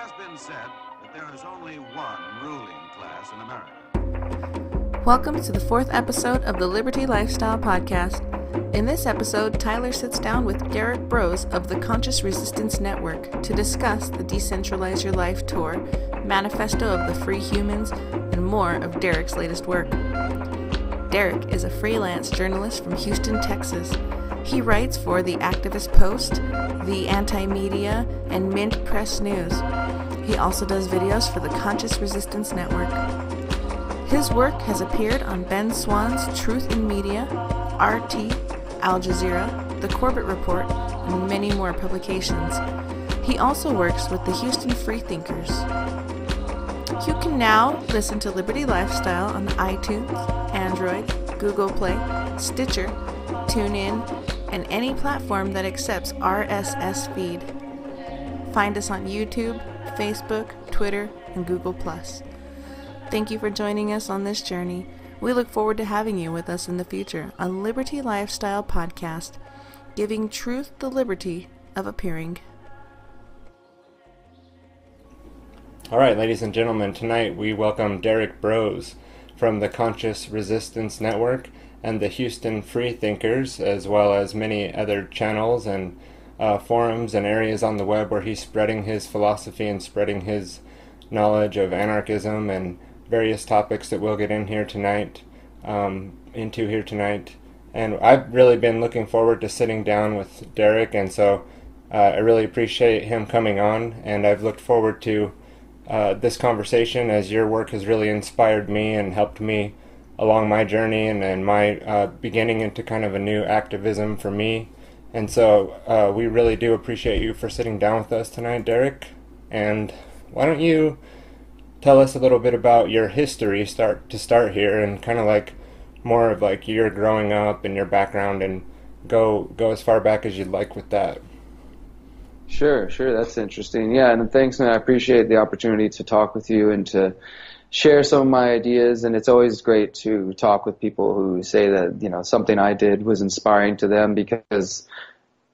has been said that there is only one ruling class in America. Welcome to the fourth episode of the Liberty Lifestyle Podcast. In this episode, Tyler sits down with Derrick Broze of the Conscious Resistance Network to discuss the Decentralize Your Life tour, Manifesto of the Free Humans, and more of Derrick's latest work. Derrick is a freelance journalist from Houston, Texas. He writes for The Activist Post, The Anti-Media, and Mint Press News. He also does videos for the Conscious Resistance Network. His work has appeared on Ben Swann's Truth in Media, RT, Al Jazeera, The Corbett Report, and many more publications. He also works with the Houston Freethinkers. You can now listen to Liberty Lifestyle on iTunes, Android, Google Play, Stitcher, TuneIn, and any platform that accepts RSS feed. Find us on YouTube, Facebook, Twitter, and Google+. Thank you for joining us on this journey. We look forward to having you with us in the future on Liberty Lifestyle Podcast, giving truth the liberty of appearing. All right, ladies and gentlemen, tonight we welcome Derrick Broze from the Conscious Resistance Network and the Houston Freethinkers, as well as many other channels and forums and areas on the web where he's spreading his philosophy and spreading his knowledge of anarchism and various topics that we'll get in here tonight, into here tonight. And I've really been looking forward to sitting down with Derrick, and so I really appreciate him coming on, and I've looked forward to this conversation, as your work has really inspired me and helped me along my journey and my beginning into kind of a new activism for me. And so we really do appreciate you for sitting down with us tonight, Derrick. And why don't you tell us a little bit about your history to start here, and kind of like more of like your growing up and your background, and go as far back as you'd like with that. Sure, that's interesting. Yeah, and thanks, man. I appreciate the opportunity to talk with you and to share some of my ideas, and it's always great to talk with people who say that, you know, something I did was inspiring to them, because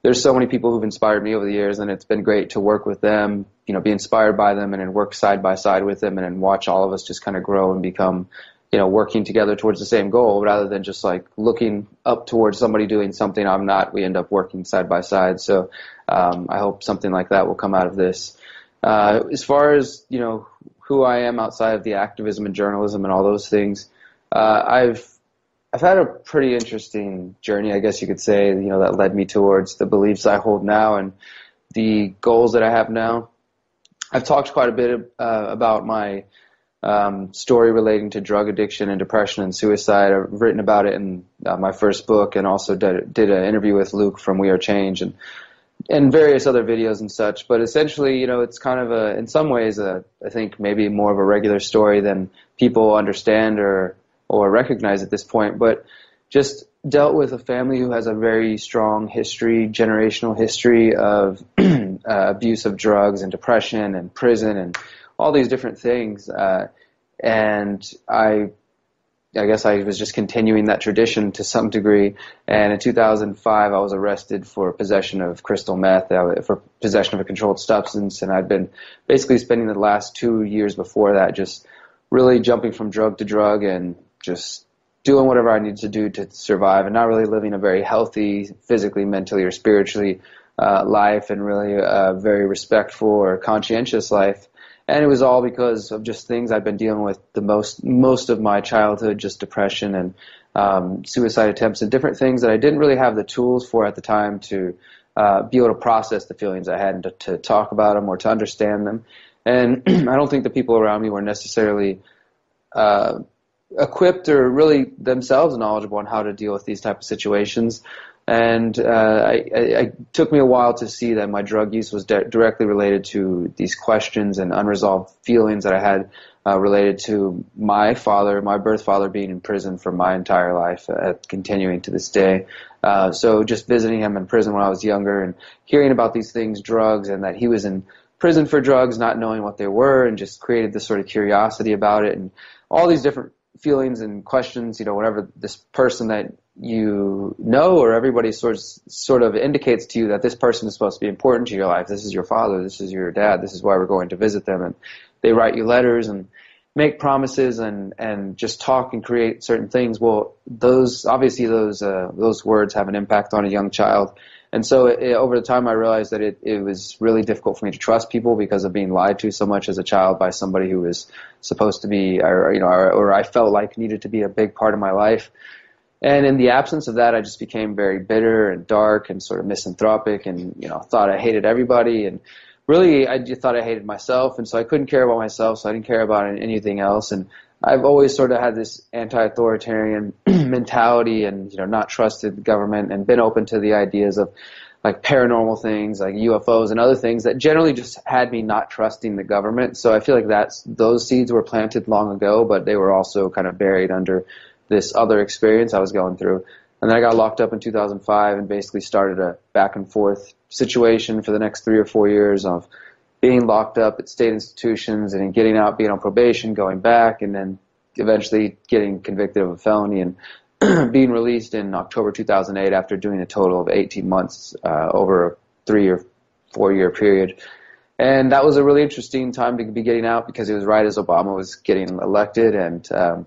there's so many people who've inspired me over the years, and it's been great to work with them, you know, be inspired by them, and then work side by side with them, and then watch all of us just kind of grow and become, you know, working together towards the same goal, rather than just like looking up towards somebody doing something I'm not. We end up working side by side. So I hope something like that will come out of this. As far as, you know, who I am outside of the activism and journalism and all those things, I've had a pretty interesting journey, I guess you could say, you know, that led me towards the beliefs I hold now and the goals that I have now. I've talked quite a bit about my story relating to drug addiction and depression and suicide. I've written about it in my first book, and also did an interview with Luke from We Are Change, and various other videos and such. But essentially, you know, it's kind of in some ways, I think maybe more of a regular story than people understand or recognize at this point. But just dealt with a family who has a very strong history, generational history of abuse of drugs and depression and prison and all these different things. And I guess I was just continuing that tradition to some degree. And in 2005, I was arrested for possession of crystal meth, for possession of a controlled substance. And I'd been basically spending the last 2 years before that just really jumping from drug to drug and just doing whatever I needed to do to survive, and not really living a very healthy, physically, mentally, or spiritually life, and really a very respectful or conscientious life. And it was all because of just things I've been dealing with the most of my childhood, just depression and suicide attempts and different things that I didn't really have the tools for at the time to be able to process the feelings I had, and to talk about them or to understand them. And I don't think the people around me were necessarily equipped or really themselves knowledgeable on how to deal with these type of situations. And it took me a while to see that my drug use was directly related to these questions and unresolved feelings that I had related to my birth father, being in prison for my entire life, continuing to this day. So just visiting him in prison when I was younger and hearing about these things, drugs, and that he was in prison for drugs, not knowing what they were, and just created this sort of curiosity about it, and all these different feelings and questions, you know, whenever this person that you know, or everybody sort of indicates to you that this person is supposed to be important to your life. This is your father, this is your dad, this is why we're going to visit them. And they write you letters and make promises and just talk and create certain things. Well, those words have an impact on a young child. And so over the time, I realized that it was really difficult for me to trust people because of being lied to so much as a child by somebody who was supposed to be, or I felt like needed to be a big part of my life. And in the absence of that, I just became very bitter and dark and sort of misanthropic, and thought I hated everybody. And really, I just thought I hated myself, and so I couldn't care about myself, so I didn't care about anything else. And I've always sort of had this anti-authoritarian mentality, and not trusted the government, and been open to the ideas of like paranormal things like UFOs and other things that generally just had me not trusting the government. So I feel like those seeds were planted long ago, but they were also kind of buried under this other experience I was going through. And then I got locked up in 2005 and basically started a back and forth situation for the next 3 or 4 years of being locked up at state institutions and then getting out, being on probation, going back, and then eventually getting convicted of a felony and being released in October 2008 after doing a total of 18 months over a 3 or 4 year period. And that was a really interesting time to be getting out because it was right as Obama was getting elected, and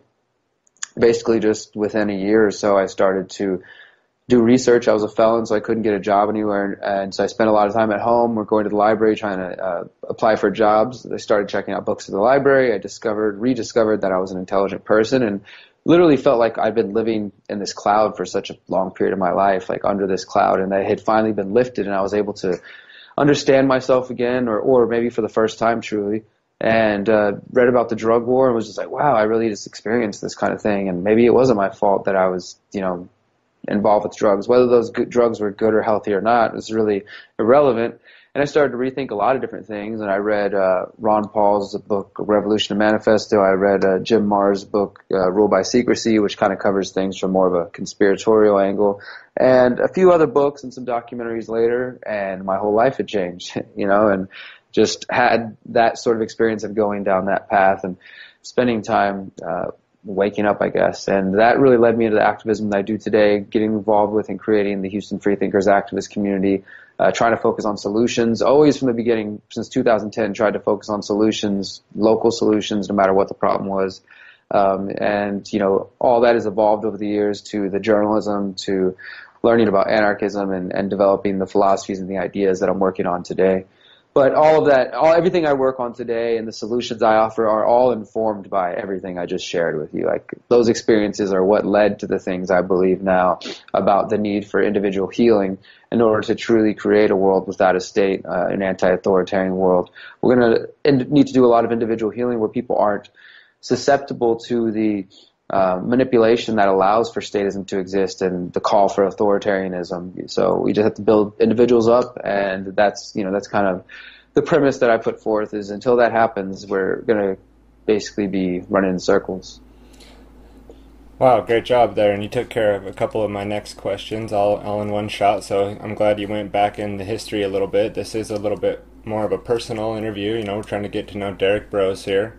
basically just within a year or so I started to do research. I was a felon, so I couldn't get a job anywhere, and so I spent a lot of time at home or going to the library trying to apply for jobs. I started checking out books at the library. I rediscovered that I was an intelligent person, and literally felt like I'd been living in this cloud for such a long period of my life, like under this cloud, and that had finally been lifted, and I was able to understand myself again, or maybe for the first time truly. And read about the drug war and was just like, wow, I really just experienced this kind of thing. And maybe it wasn't my fault that I was, involved with drugs. Whether those drugs were good or healthy or not was really irrelevant. And I started to rethink a lot of different things. And I read Ron Paul's book, Revolution and Manifesto. I read Jim Marrs' book, Rule by Secrecy, which kind of covers things from more of a conspiratorial angle. And a few other books and some documentaries later, and my whole life had changed, and just had that sort of experience of going down that path and spending time waking up, I guess. And that really led me into the activism that I do today, getting involved with and creating the Houston Freethinkers activist community, trying to focus on solutions. Always from the beginning, since 2010, tried to focus on solutions, local solutions, no matter what the problem was. And all that has evolved over the years to the journalism, to learning about anarchism and developing the philosophies and the ideas that I'm working on today. But all of that, everything I work on today and the solutions I offer are all informed by everything I just shared with you. Like, those experiences are what led to the things I believe now about the need for individual healing in order to truly create a world without a state, an anti-authoritarian world. We're going to need to do a lot of individual healing where people aren't susceptible to the manipulation that allows for statism to exist and the call for authoritarianism. So we just have to build individuals up, and that's kind of the premise that I put forth, is until that happens, we're going to basically be running in circles. Wow, great job there, and you took care of a couple of my next questions all in one shot, so I'm glad you went back into history a little bit. This is a little bit more of a personal interview. We're trying to get to know Derrick Broze here.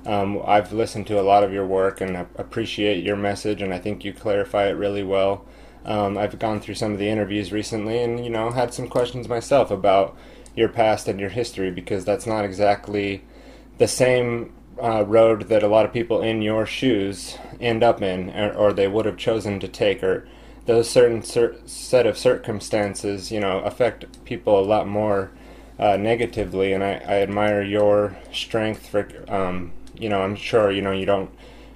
I've listened to a lot of your work and appreciate your message, and I think you clarify it really well. I've gone through some of the interviews recently and, had some questions myself about your past and your history, because that's not exactly the same road that a lot of people in your shoes end up in, or they would have chosen to take, or those certain set of circumstances, affect people a lot more negatively, and I admire your strength for, I'm sure, you don't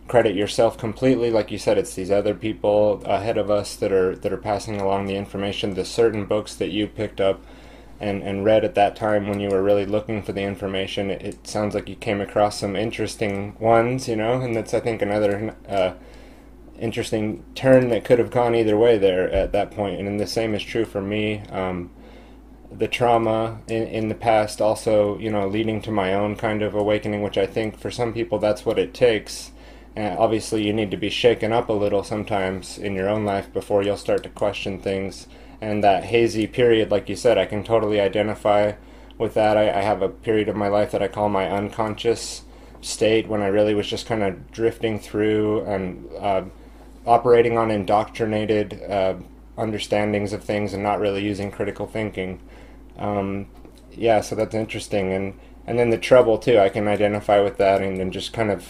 credit yourself completely. Like you said, it's these other people ahead of us that are passing along the information, the certain books that you picked up and read at that time when you were really looking for the information. It sounds like you came across some interesting ones, and that's, I think, another interesting turn that could have gone either way there at that point. And the same is true for me. The trauma in the past also, leading to my own kind of awakening, which I think for some people that's what it takes. And obviously you need to be shaken up a little sometimes in your own life before you'll start to question things. And that hazy period, like you said, I can totally identify with that. I have a period of my life that I call my unconscious state, when I really was just kind of drifting through and operating on indoctrinated understandings of things and not really using critical thinking. Yeah, so that's interesting. And then the trouble, too, I can identify with that, and then just kind of,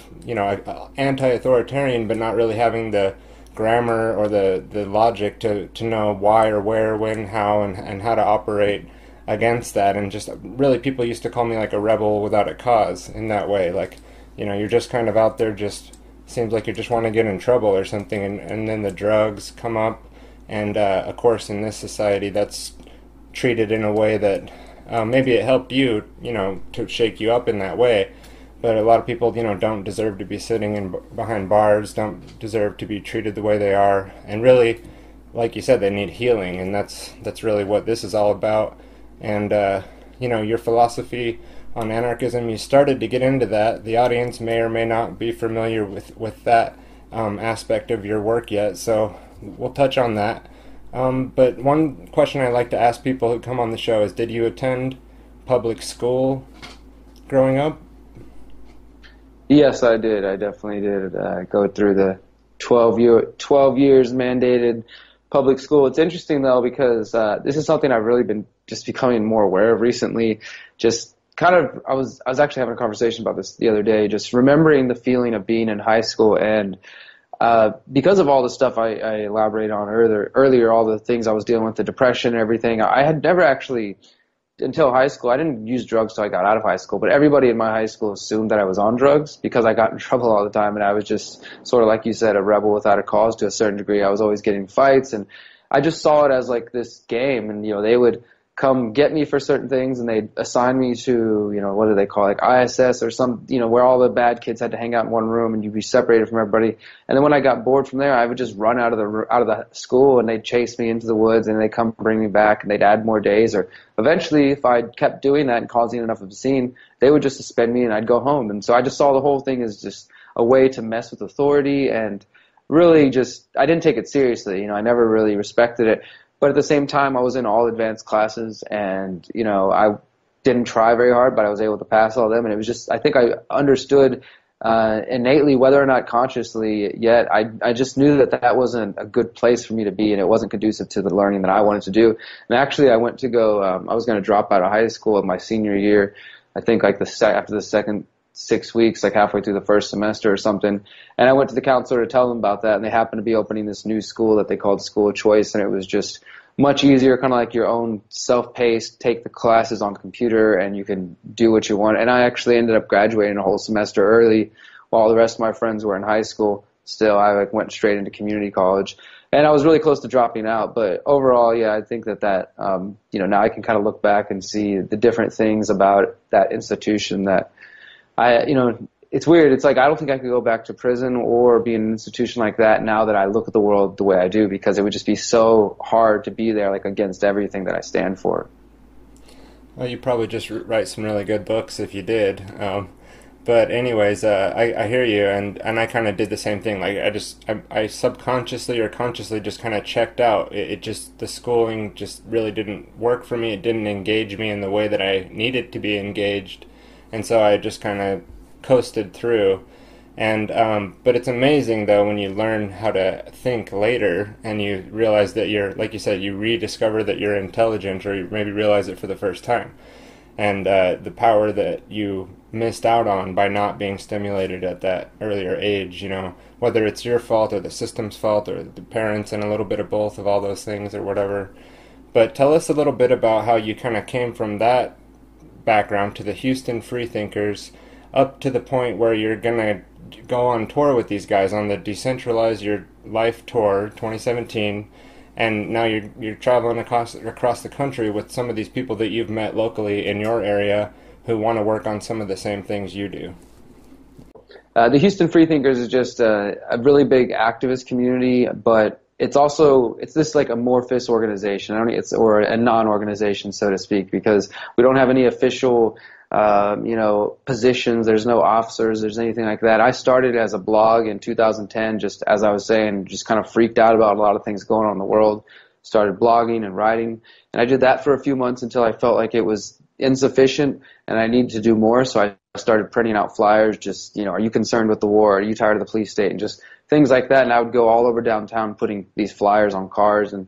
anti-authoritarian, but not really having the grammar or the logic to know why or where, when, how, and how to operate against that. And just really, people used to call me like a rebel without a cause in that way. Like, you're just kind of out there, just seems like you just want to get in trouble or something, and then the drugs come up. And, of course, in this society, that's treated in a way that maybe it helped you, to shake you up in that way. But a lot of people, don't deserve to be sitting behind bars, don't deserve to be treated the way they are. And really, like you said, they need healing. And that's really what this is all about. And, your philosophy on anarchism, you started to get into that. The audience may or may not be familiar with that aspect of your work yet. So we'll touch on that. But one question I like to ask people who come on the show is, did you attend public school growing up? Yes, I did. I definitely did go through the 12 years mandated public school. It's interesting, though, because this is something I've really been just becoming more aware of recently. Just kind of, I was actually having a conversation about this the other day, just remembering the feeling of being in high school. And because of all the stuff I elaborated on earlier, all the things I was dealing with, the depression and everything, I had never actually, until high school, I didn't use drugs till I got out of high school, but everybody in my high school assumed that I was on drugs because I got in trouble all the time, and I was just sort of, like you said, a rebel without a cause to a certain degree. I was always getting fights, and I just saw it as like this game, and they would come get me for certain things, and they'd assign me to, what do they call it, like ISS or some, where all the bad kids had to hang out in one room and you'd be separated from everybody. And then when I got bored from there, I would just run out of the school, and they'd chase me into the woods, and they'd come bring me back, and they'd add more days. Or eventually, if I kept doing that and causing enough of a scene, they would just suspend me and I'd go home. And so I just saw the whole thing as just a way to mess with authority, and really just, I didn't take it seriously. I never really respected it. But at the same time, I was in all advanced classes, and, I didn't try very hard, but I was able to pass all of them. And it was just, I think I understood innately, whether or not consciously yet, I just knew that wasn't a good place for me to be, and it wasn't conducive to the learning that I wanted to do. And actually, I went to go, I was going to drop out of high school in my senior year, I think like after the second 6 weeks, like halfway through the first semester or something. And I went to the counselor to tell them about that, and they happened to be opening this new school that they called School of Choice, and it was just much easier, kind of like your own self-paced, take the classes on the computer, and you can do what you want. And I actually ended up graduating a whole semester early while the rest of my friends were in high school. Still, I went straight into community college. And I was really close to dropping out. But overall, yeah, I think that now I can kind of look back and see the different things about that institution that it's weird. It's like I don't think I could go back to prison or be in an institution like that now that I look at the world the way I do, because it would just be so hard to be there, like, against everything that I stand for. Well, you probably just write some really good books if you did. But anyways, I hear you, and I kind of did the same thing. Like I subconsciously or consciously just kind of checked out. It just, the schooling just really didn't work for me. It didn't engage me in the way that I needed to be engaged. And so I just kind of coasted through. And but it's amazing, though, when you learn how to think later and you realize that you're, like you said, you rediscover that you're intelligent, or you maybe realize it for the first time. And the power that you missed out on by not being stimulated at that earlier age, whether it's your fault or the system's fault or the parents, and a little bit of both of all those things or whatever. But tell us a little bit about how you kind of came from that background to the Houston Freethinkers up to the point where you're going to go on tour with these guys on the Decentralize Your Life tour 2017, and now you're traveling across the country with some of these people that you've met locally in your area who want to work on some of the same things you do. The Houston Freethinkers is just a really big activist community, but it's this like amorphous organization. Or a non-organization, so to speak, because we don't have any official positions. There's no officers. There's anything like that. I started as a blog in 2010, just as I was saying, just kind of freaked out about a lot of things going on in the world. Started blogging and writing, and I did that for a few months until I felt like it was insufficient and I needed to do more. So I started printing out flyers. Just, are you concerned with the war? Are you tired of the police state? And just things like that. And I would go all over downtown putting these flyers on cars and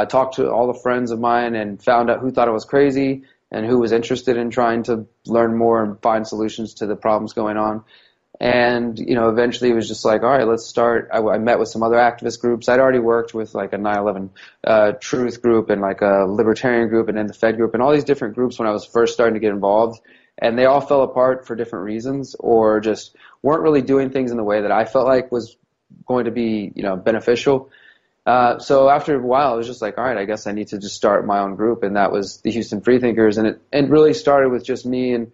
talk to all the friends of mine and found out who thought I was crazy and who was interested in trying to learn more and find solutions to the problems going on. And, eventually it was just like, all right, let's start. I met with some other activist groups. I'd already worked with like a 9/11 truth group and like a libertarian group and then the Fed group and all these different groups when I was first starting to get involved. And they all fell apart for different reasons or just weren't really doing things in the way that I felt like was going to be, beneficial. So after a while, I was just like, all right, I guess I need to just start my own group. And that was the Houston Freethinkers. And it really started with just me and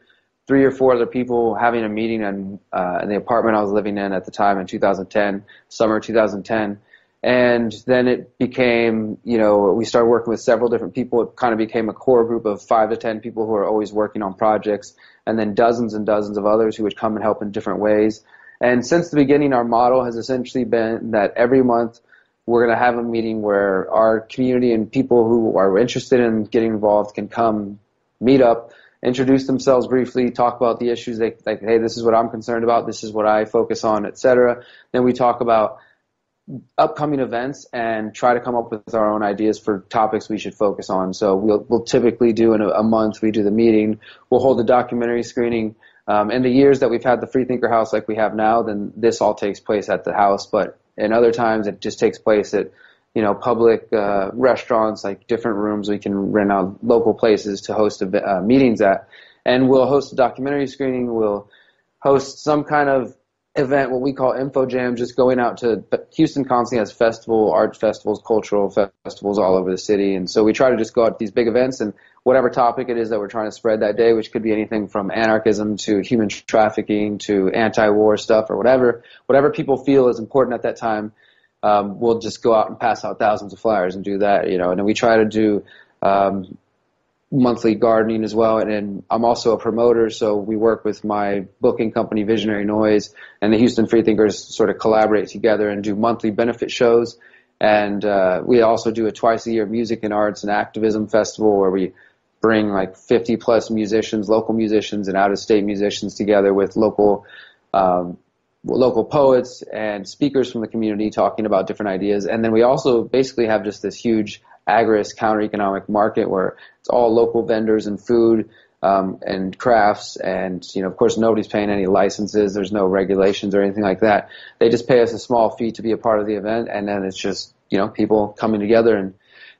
3 or 4 other people having a meeting in the apartment I was living in at the time in 2010, summer 2010. And then it became, we started working with several different people. It kind of became a core group of 5 to 10 people who are always working on projects, and then dozens and dozens of others who would come and help in different ways. And since the beginning, our model has essentially been that every month we're going to have a meeting where our community and people who are interested in getting involved can come meet up, introduce themselves briefly, talk about the issues, like, hey, this is what I'm concerned about, this is what I focus on, etc. Then we talk about upcoming events and try to come up with our own ideas for topics we should focus on. So we'll typically do in a month, we do the meeting, we'll hold a documentary screening. In the years that we've had the Freethinker House like we have now, then this all takes place at the house, but in other times it just takes place at public restaurants, like different rooms we can rent out, local places to host meetings at. And we'll host a documentary screening, we'll host some kind of event, what we call Info Jam, just going out to Houston constantly has art festivals, cultural festivals all over the city. And so we try to just go out to these big events and whatever topic it is that we're trying to spread that day, which could be anything from anarchism to human trafficking to anti-war stuff or whatever people feel is important at that time. We'll just go out and pass out thousands of flyers and do that, and then we try to do monthly gardening as well. And then I'm also a promoter, so we work with my booking company, Visionary Noise, and the Houston Freethinkers sort of collaborate together and do monthly benefit shows. And we also do a twice-a-year music and arts and activism festival where we bring like 50-plus musicians, local musicians and out-of-state musicians together with local poets and speakers from the community talking about different ideas. And then we also basically have just this huge agorist counter-economic market where it's all local vendors and food and crafts, and of course nobody's paying any licenses, there's no regulations or anything like that. They just pay us a small fee to be a part of the event, and then it's just people coming together and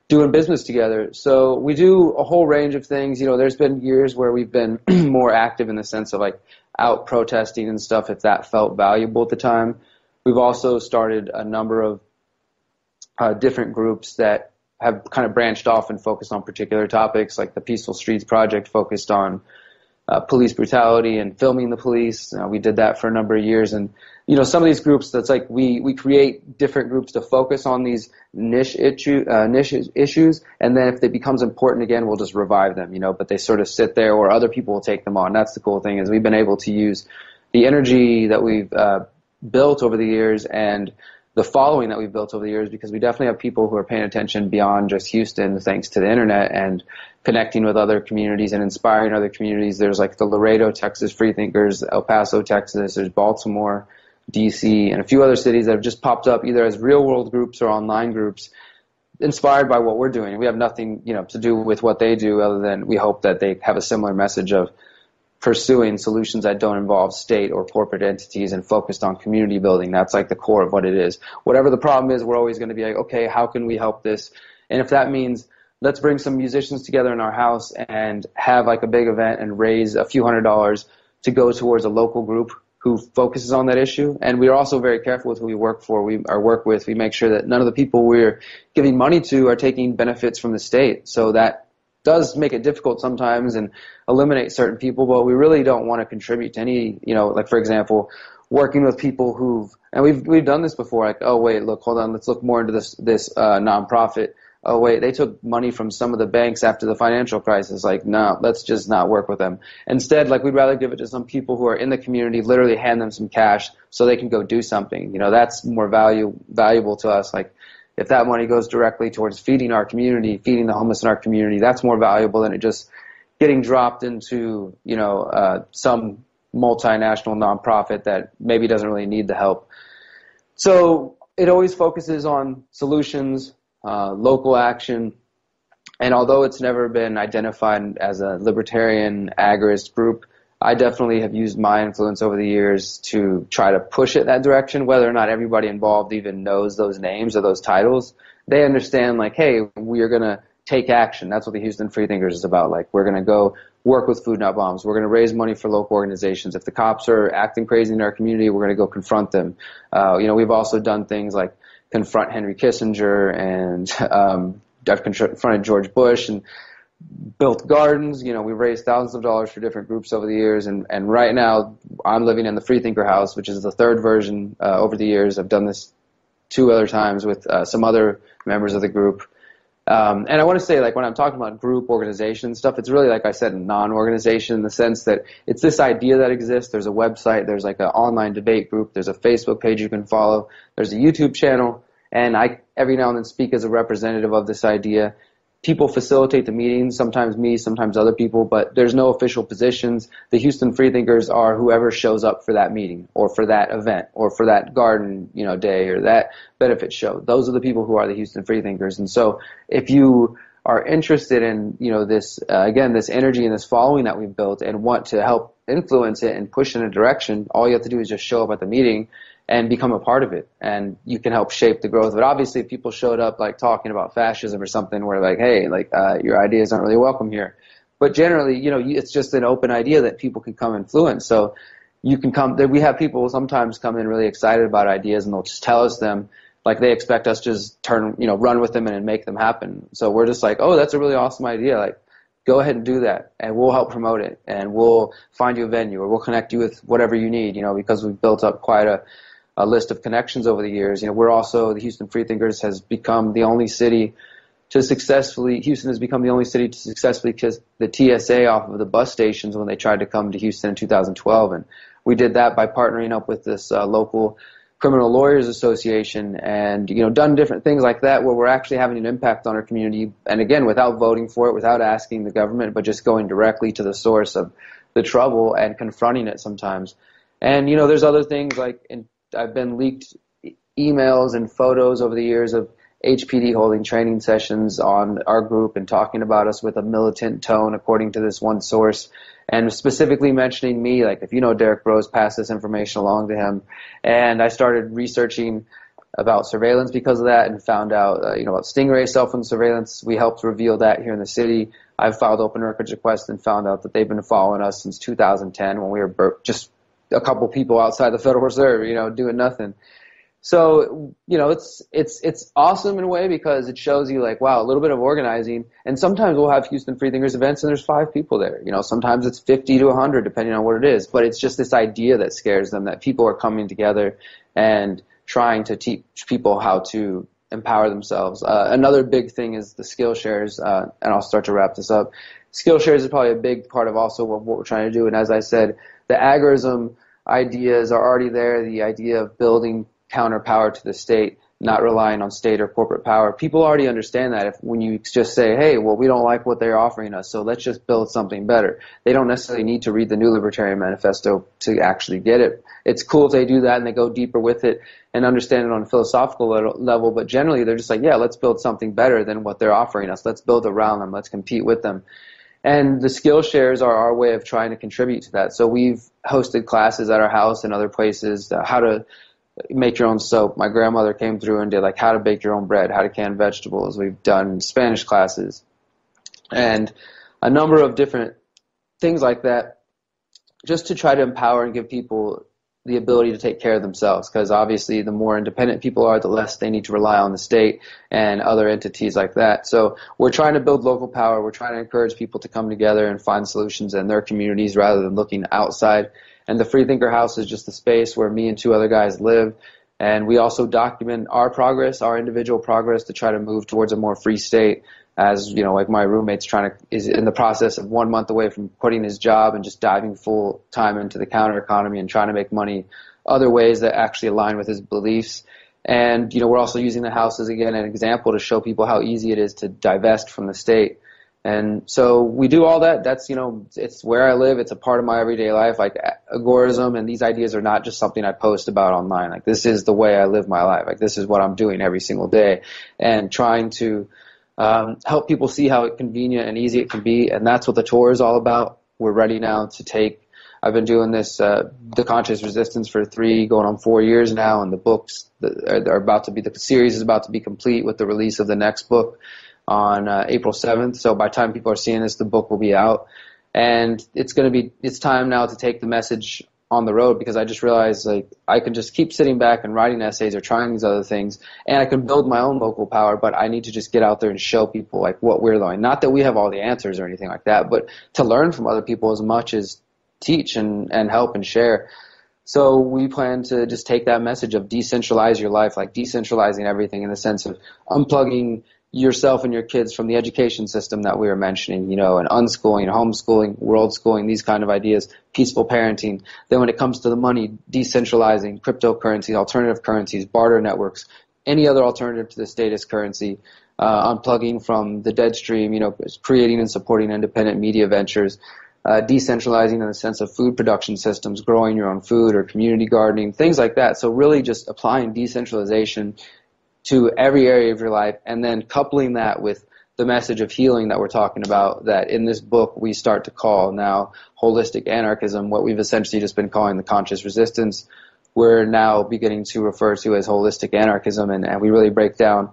doing business together. So we do a whole range of things. There's been years where we've been more active in the sense of like out protesting and stuff if that felt valuable at the time. We've also started a number of different groups that have kind of branched off and focused on particular topics, like the Peaceful Streets Project focused on police brutality and filming the police. We did that for a number of years. And, some of these groups, that's like we create different groups to focus on these niche issues. And then if it becomes important again, we'll just revive them, but they sort of sit there or other people will take them on. That's the cool thing, is we've been able to use the energy that we've built over the years and the following that we've built over the years, because we definitely have people who are paying attention beyond just Houston thanks to the internet and connecting with other communities and inspiring other communities. There's like the Laredo, Texas Freethinkers, El Paso, Texas, there's Baltimore, DC, and a few other cities that have just popped up either as real world groups or online groups inspired by what we're doing. We have nothing, to do with what they do other than we hope that they have a similar message of pursuing solutions that don't involve state or corporate entities and focused on community building. That's like the core of what it is. Whatever the problem is, we're always going to be like, okay, how can we help this? And if that means let's bring some musicians together in our house and have like a big event and raise a few $100s to go towards a local group who focuses on that issue. And we're also very careful with who we work for, work with. We make sure that none of the people we're giving money to are taking benefits from the state. So that does make it difficult sometimes and eliminate certain people, but we really don't want to contribute to any, like for example, working with people and we've done this before, like, oh wait, look, hold on, let's look more into this nonprofit. Oh wait, they took money from some of the banks after the financial crisis. Like, no, let's just not work with them. Instead, like, we'd rather give it to some people who are in the community, literally hand them some cash so they can go do something. That's more valuable to us. Like, if that money goes directly towards feeding our community, feeding the homeless in our community, that's more valuable than it just getting dropped into, some multinational nonprofit that maybe doesn't really need the help. So it always focuses on solutions, local action, and although it's never been identified as a libertarian agorist group, I definitely have used my influence over the years to try to push it that direction. Whether or not everybody involved even knows those names or those titles, they understand, like, hey, we're going to take action. That's what the Houston Freethinkers is about. Like, we're going to go work with Food Not Bombs. We're going to raise money for local organizations. If the cops are acting crazy in our community, we're going to go confront them. We've also done things like confront Henry Kissinger, and I've confronted George Bush and built gardens. We've raised thousands of dollars for different groups over the years, and right now I'm living in the Freethinker House, which is the third version over the years. I've done this 2 other times with some other members of the group. And I want to say, like, when I'm talking about group, organization stuff, it's really, like I said, non-organization, in the sense that it's this idea that exists. There's a website, there's like an online debate group, there's a Facebook page you can follow, there's a YouTube channel, and I every now and then speak as a representative of this idea. People facilitate the meetings, sometimes me, sometimes other people, but there's no official positions. The Houston Freethinkers are whoever shows up for that meeting or for that event or for that garden, day, or that benefit show. Those are the people who are the Houston Freethinkers. And so if you are interested in, this, again, this energy and this following that we've built and want to help influence it and push in a direction, all you have to do is just show up at the meeting and become a part of it, and you can help shape the growth. But obviously, if people showed up like talking about fascism or something, we're like, hey, your ideas aren't really welcome here. But generally, it's just an open idea that people can come influence. So you can come. We have people sometimes come in really excited about ideas, and they'll just tell us them, like they expect us to just run with them and make them happen. So we're just like, oh, that's a really awesome idea. Like, go ahead and do that, and we'll help promote it, and we'll find you a venue, or we'll connect you with whatever you need. Because we've built up quite a list of connections over the years. We're also, the Houston Freethinkers has become the only city to successfully, Houston has become the only city to successfully kiss the TSA off of the bus stations when they tried to come to Houston in 2012. And we did that by partnering up with this local Criminal Lawyers Association, and done different things like that where we're actually having an impact on our community. And again, without voting for it, without asking the government, but just going directly to the source of the trouble and confronting it sometimes. And there's other things like I've been leaked emails and photos over the years of HPD holding training sessions on our group and talking about us with a militant tone, according to this one source, and specifically mentioning me, like, if Derrick Broze, pass this information along to him. And I started researching about surveillance because of that, and found out about Stingray cell phone surveillance. We helped reveal that here in the city. I've filed open records requests and found out that they've been following us since 2010, when we were just a couple people outside the Federal Reserve, doing nothing. So, it's awesome in a way, because it shows you, like, wow, a little bit of organizing. And sometimes we'll have Houston Freethinkers events and there's 5 people there. Sometimes it's 50 to 100, depending on what it is. But it's just this idea that scares them, that people are coming together and trying to teach people how to empower themselves. Another big thing is the skill shares, and I'll start to wrap this up. Skill shares is probably a big part of also what we're trying to do. And as I said, the agorism ideas are already there, the idea of building counterpower to the state, not relying on state or corporate power. People already understand that when you just say, hey, well, we don't like what they're offering us, so let's just build something better. They don't necessarily need to read the New Libertarian Manifesto to actually get it. It's cool if they do that and they go deeper with it and understand it on a philosophical level, but generally they're just like, yeah, let's build something better than what they're offering us. Let's build around them. Let's compete with them. And the skill shares are our way of trying to contribute to that. So we've hosted classes at our house and other places, how to make your own soap. My grandmother came through and did like how to bake your own bread, how to can vegetables. We've done Spanish classes and a number of different things like that, just to try to empower and give people the ability to take care of themselves, because obviously the more independent people are, the less they need to rely on the state and other entities like that. So we're trying to build local power. We're trying to encourage people to come together and find solutions in their communities rather than looking outside. And the Freethinker House is just a space where me and 2 other guys live. And we also document our progress, our individual progress, to try to move towards a more free state. As like my roommate's is in the process of 1 month away from quitting his job and just diving full time into the counter economy and trying to make money other ways that actually align with his beliefs. And we're also using the house as, again, an example to show people how easy it is to divest from the state And so we do all that. That's, it's where I live. It's a part of my everyday life. Like agorism and these ideas are not just something I post about online. Like this is the way I live my life. Like this is what I'm doing every single day, and trying to help people see how convenient and easy it can be. And that's what the tour is all about. We're ready now to take. I've been doing this, The Conscious Resistance, for 3 going on 4 years now, and the books are about to be, the series is about to be complete with the release of the next book on April 7th. So by the time people are seeing this, the book will be out. And it's time now to take the message on the road, because I just realized, like, I can just keep sitting back and writing essays or trying these other things, and I can build my own local power, but I need to just get out there and show people, like, what we're learning. Not that we have all the answers or anything like that, but to learn from other people as much as teach and help and share. So we plan to just take that message of decentralize your life, like decentralizing everything in the sense of unplugging yourself and your kids from the education system that we were mentioning, and unschooling, homeschooling, world schooling, these kind of ideas, peaceful parenting. Then when it comes to the money, decentralizing cryptocurrencies, alternative currencies, barter networks, any other alternative to the status currency, unplugging from the dead stream, creating and supporting independent media ventures, decentralizing in the sense of food production systems, growing your own food or community gardening, things like that. So really just applying decentralization to every area of your life, and then coupling that with the message of healing that we're talking about, that in this book we start to call now holistic anarchism, what we've essentially just been calling the conscious resistance, we're now beginning to refer to as holistic anarchism, and we really break down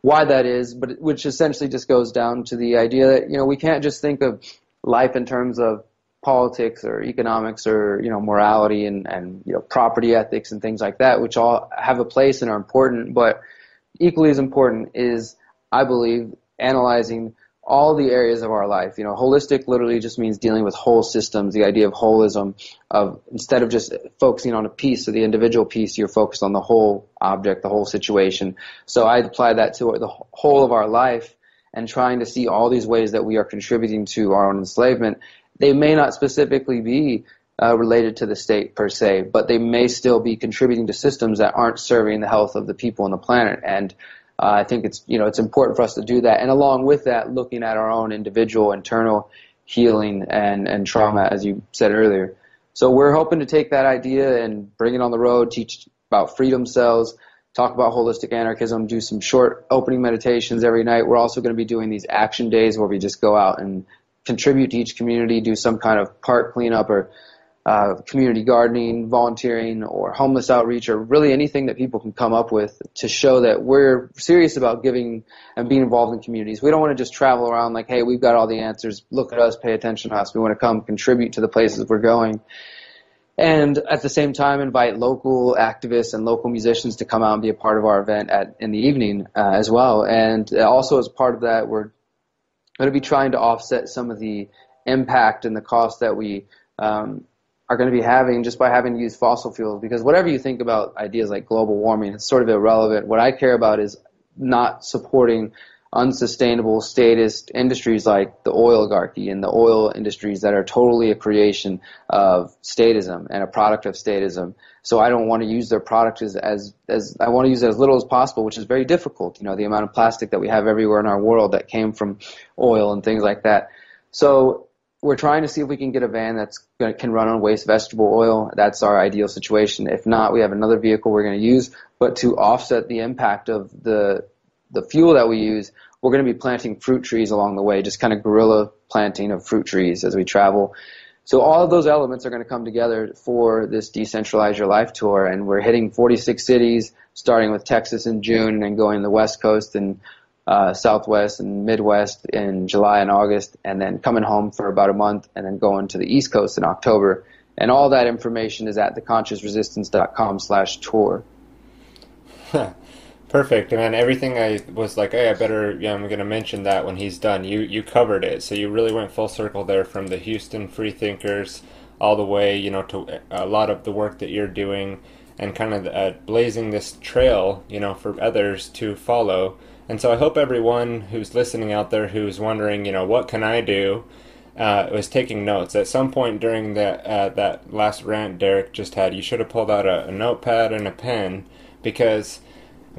why that is, but which essentially just goes down to the idea that, we can't just think of life in terms of politics or economics or morality and property ethics and things like that, which all have a place and are important, but equally as important is, I believe, analyzing all the areas of our life. Holistic literally just means dealing with whole systems, the idea of holism, of instead of just focusing on a piece or the individual piece, you're focused on the whole object, the whole situation. So I apply that to the whole of our life, and trying to see all these ways that we are contributing to our own enslavement. They may not specifically be related to the state per se, but they may still be contributing to systems that aren't serving the health of the people on the planet. And I think it's important for us to do that. And along with that, looking at our own individual internal healing and trauma, as you said earlier. So we're hoping to take that idea and bring it on the road, teach about freedom cells, talk about holistic anarchism, do some short opening meditations every night. We're also going to be doing these action days where we just go out and contribute to each community, do some kind of park cleanup or community gardening, volunteering, or homeless outreach, or really anything that people can come up with to show that we're serious about giving and being involved in communities. We don't want to just travel around like, hey, we've got all the answers, look at us, pay attention to us. We want to come contribute to the places we're going. And at the same time, invite local activists and local musicians to come out and be a part of our event in the evening as well. And also as part of that, we're going to be trying to offset some of the impact and the cost that we are going to be having just by having to use fossil fuels. Because whatever you think about ideas like global warming, it's sort of irrelevant. What I care about is not supporting unsustainable statist industries like the oil oligarchy and the oil industries that are totally a creation of statism and a product of statism. So I don't want to use their product as I want to use it as little as possible, which is very difficult. The amount of plastic that we have everywhere in our world that came from oil and things like that. So we're trying to see if we can get a van can run on waste vegetable oil. That's our ideal situation. If not, we have another vehicle we're going to use. But to offset the impact of the fuel that we use, we're going to be planting fruit trees along the way, just kind of guerrilla planting of fruit trees as we travel. So all of those elements are going to come together for this Decentralize Your Life tour, and we're hitting 46 cities, starting with Texas in June and then going to the West Coast and Southwest and Midwest in July and August, and then coming home for about a month and then going to the East Coast in October. And all that information is at theconsciousresistance.com/tour. Perfect. And then everything I was like, hey, I'm going to mention that when he's done. You covered it. So you really went full circle there from the Houston Freethinkers all the way, to a lot of the work that you're doing and kind of blazing this trail, for others to follow. And so I hope everyone who's listening out there who's wondering, what can I do, was taking notes. At some point during that last rant Derrick just had, you should have pulled out a notepad and a pen, because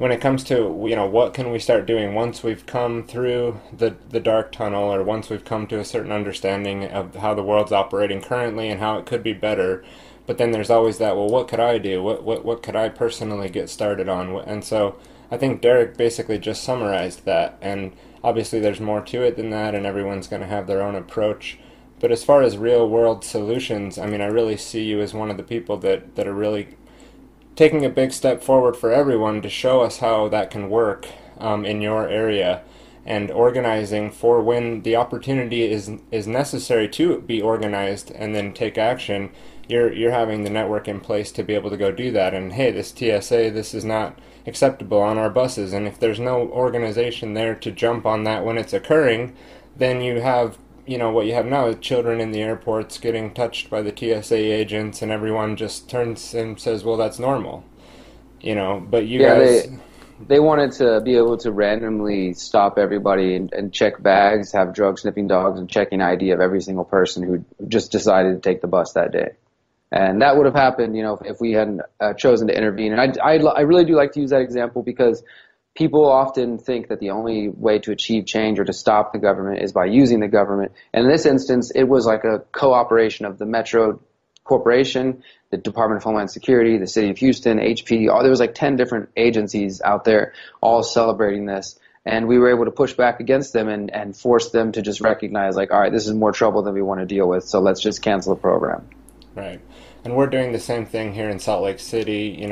when it comes to, what can we start doing once we've come through the dark tunnel, or once we've come to a certain understanding of how the world's operating currently and how it could be better. But then there's always that, well, what could I do? What could I personally get started on? And so I think Derrick basically just summarized that. And obviously there's more to it than that, and everyone's going to have their own approach. But as far as real world solutions, I mean, I really see you as one of the people that are really taking a big step forward for everyone to show us how that can work in your area, and organizing for when the opportunity is necessary to be organized and then take action. You're having the network in place to be able to go do that. And hey, this TSA, this is not acceptable on our buses. And if there's no organization there to jump on that when it's occurring, then you have, what you have now is children in the airports getting touched by the TSA agents, and everyone just turns and says, well, that's normal. But you guys... They wanted to be able to randomly stop everybody and check bags, have drug sniffing dogs, and checking ID of every single person who just decided to take the bus that day. And that would have happened, if we hadn't chosen to intervene. And I really do like to use that example because people often think that the only way to achieve change or to stop the government is by using the government. And in this instance, it was like a cooperation of the Metro Corporation, the Department of Homeland Security, the City of Houston, HP. There was like 10 different agencies out there all celebrating this. And we were able to push back against them and force them to just recognize, like, all right, this is more trouble than we want to deal with, so let's just cancel the program. Right. And we're doing the same thing here in Salt Lake City,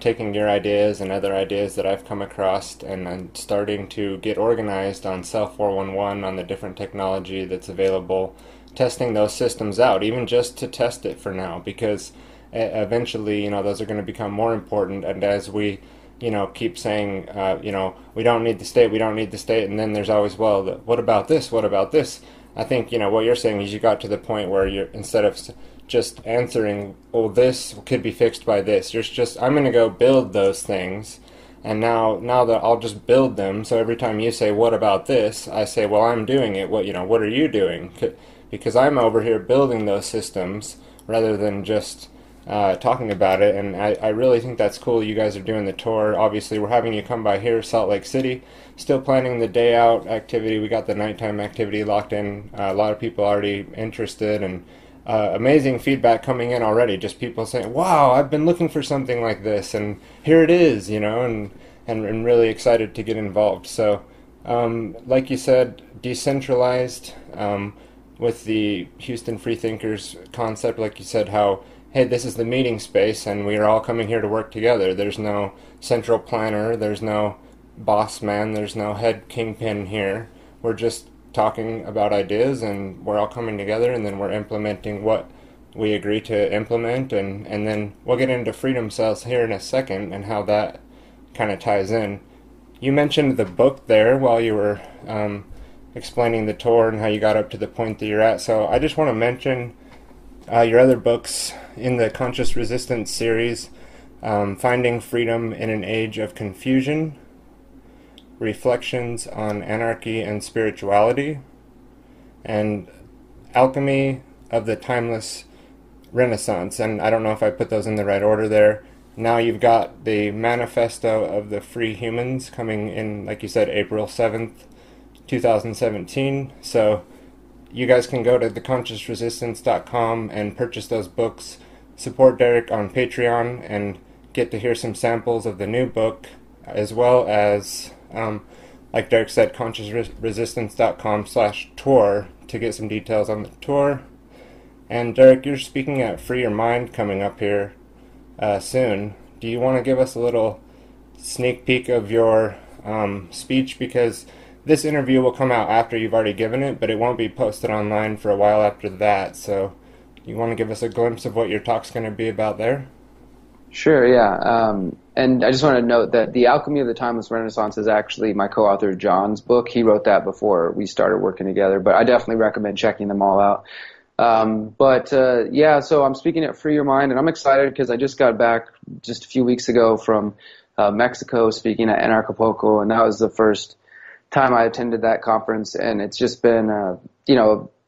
taking your ideas and other ideas that I've come across and starting to get organized on Cell 411, on the different technology that's available, testing those systems out, even just to test it for now, because eventually, those are going to become more important. And as we, keep saying, we don't need the state, and then there's always, well, what about this? What about this? I think, what you're saying is you got to the point where you're, instead of just answering, oh, this could be fixed by this, you're just, I'm going to go build those things. And now that I'll just build them, so every time you say, what about this? I say, well, I'm doing it. What are you doing? Because I'm over here building those systems rather than just talking about it. And I really think that's cool. You guys are doing the tour. Obviously, we're having you come by here, Salt Lake City. Still planning the day out activity. We got the nighttime activity locked in. A lot of people already interested, and amazing feedback coming in already. Just people saying, wow, I've been looking for something like this, and here it is, and really excited to get involved. So, like you said, decentralized, with the Houston Freethinkers concept, like you said, how, hey, this is the meeting space, and we are all coming here to work together. There's no central planner, there's no boss man, there's no head kingpin here. We're just talking about ideas, and we're all coming together, and then we're implementing what we agree to implement, and then we'll get into freedom cells here in a second and how that kind of ties in. You mentioned the book there while you were explaining the tour and how you got up to the point that you're at, so I just want to mention your other books in the Conscious Resistance series, Finding Freedom in an Age of Confusion, Reflections on Anarchy and Spirituality, and Alchemy of the Timeless Renaissance. And I don't know if I put those in the right order there. Now you've got the Manifesto of the Free Humans coming in, like you said, April 7th, 2017. So you guys can go to theconsciousresistance.com and purchase those books, support Derrick on Patreon, and get to hear some samples of the new book, as well as, like Derrick said, consciousresistance.com/tour to get some details on the tour. And Derrick, you're speaking at Free Your Mind coming up here soon. Do you want to give us a little sneak peek of your speech? Because this interview will come out after you've already given it, but it won't be posted online for a while after that. So you want to give us a glimpse of what your talk's going to be about there? Sure, yeah. And I just want to note that The Alchemy of the Timeless Renaissance is actually my co-author John's book. He wrote that before we started working together, but I definitely recommend checking them all out. Yeah, so I'm speaking at Free Your Mind, and I'm excited because I just got back just a few weeks ago from Mexico speaking at Anarchapulco, and that was the first time I attended that conference, and it's just been,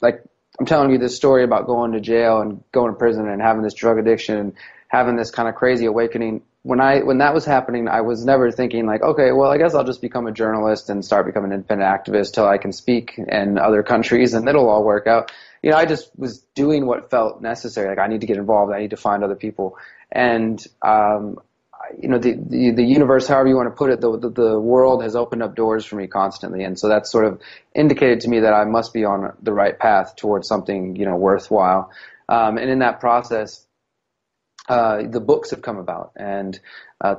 like I'm telling you this story about going to jail and going to prison and having this drug addiction and having this kind of crazy awakening when that was happening, I was never thinking like, okay, well, I guess I'll just become a journalist and start becoming an independent activist till I can speak in other countries and it'll all work out. I just was doing what felt necessary. Like, I need to get involved. I need to find other people. And, the universe, however you want to put it, the world has opened up doors for me constantly. And so that's sort of indicated to me that I must be on the right path towards something, worthwhile. And in that process, the books have come about, and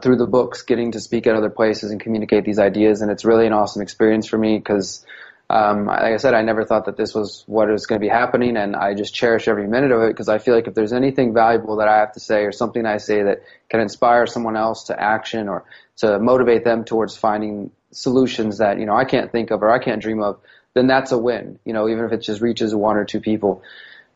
through the books, getting to speak at other places and communicate these ideas, and it's really an awesome experience for me because, like I said, I never thought that this was what was going to be happening, and I just cherish every minute of it because I feel like if there's anything valuable that I have to say or something I say that can inspire someone else to action or to motivate them towards finding solutions that, I can't think of or I can't dream of, then that's a win, even if it just reaches one or two people.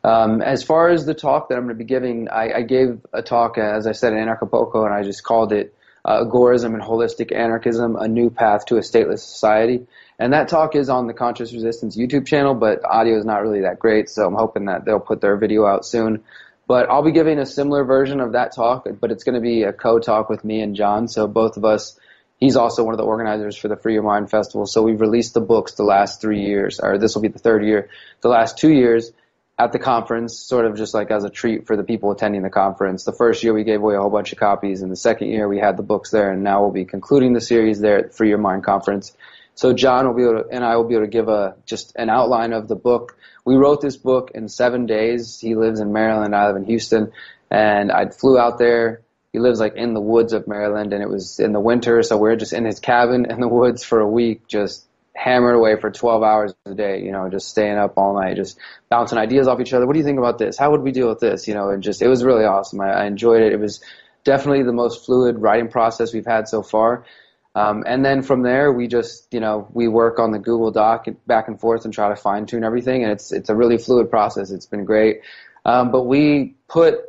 As far as the talk that I'm going to be giving, I gave a talk, as I said, in Acapulco, and I just called it Agorism and Holistic Anarchism, A New Path to a Stateless Society. And that talk is on the Conscious Resistance YouTube channel, but audio is not really that great, so I'm hoping that they'll put their video out soon. But I'll be giving a similar version of that talk, but it's going to be a co-talk with me and John, so both of us. He's also one of the organizers for the Free Your Mind Festival, so we've released the books the last 3 years, or this will be the third year. The last 2 years at the conference, sort of just like as a treat for the people attending the conference. The first year we gave away a whole bunch of copies, and the second year we had the books there, and now we'll be concluding the series there at the Free Your Mind Conference. So John will be able to, and I will be able to give just an outline of the book. We wrote this book in 7 days. He lives in Maryland, I live in Houston, and I flew out there. He lives like in the woods of Maryland, and it was in the winter, so we were just in his cabin in the woods for a week, just hammered away for 12 hours a day, just staying up all night, just bouncing ideas off each other. What do you think about this? How would we deal with this? And just, it was really awesome. I enjoyed it. It was definitely the most fluid writing process we've had so far. And then from there, we just, we work on the Google Doc back and forth and try to fine tune everything. And it's a really fluid process. It's been great. But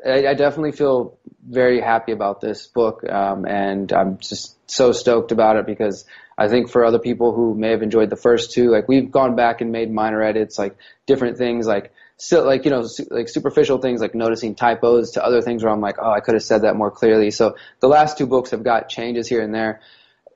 I definitely feel very happy about this book. And I'm just so stoked about it because I think for other people who may have enjoyed the first two, like we've gone back and made minor edits, like different things, like still like, like superficial things like noticing typos to other things where I'm like, oh, I could have said that more clearly. So the last two books have got changes here and there.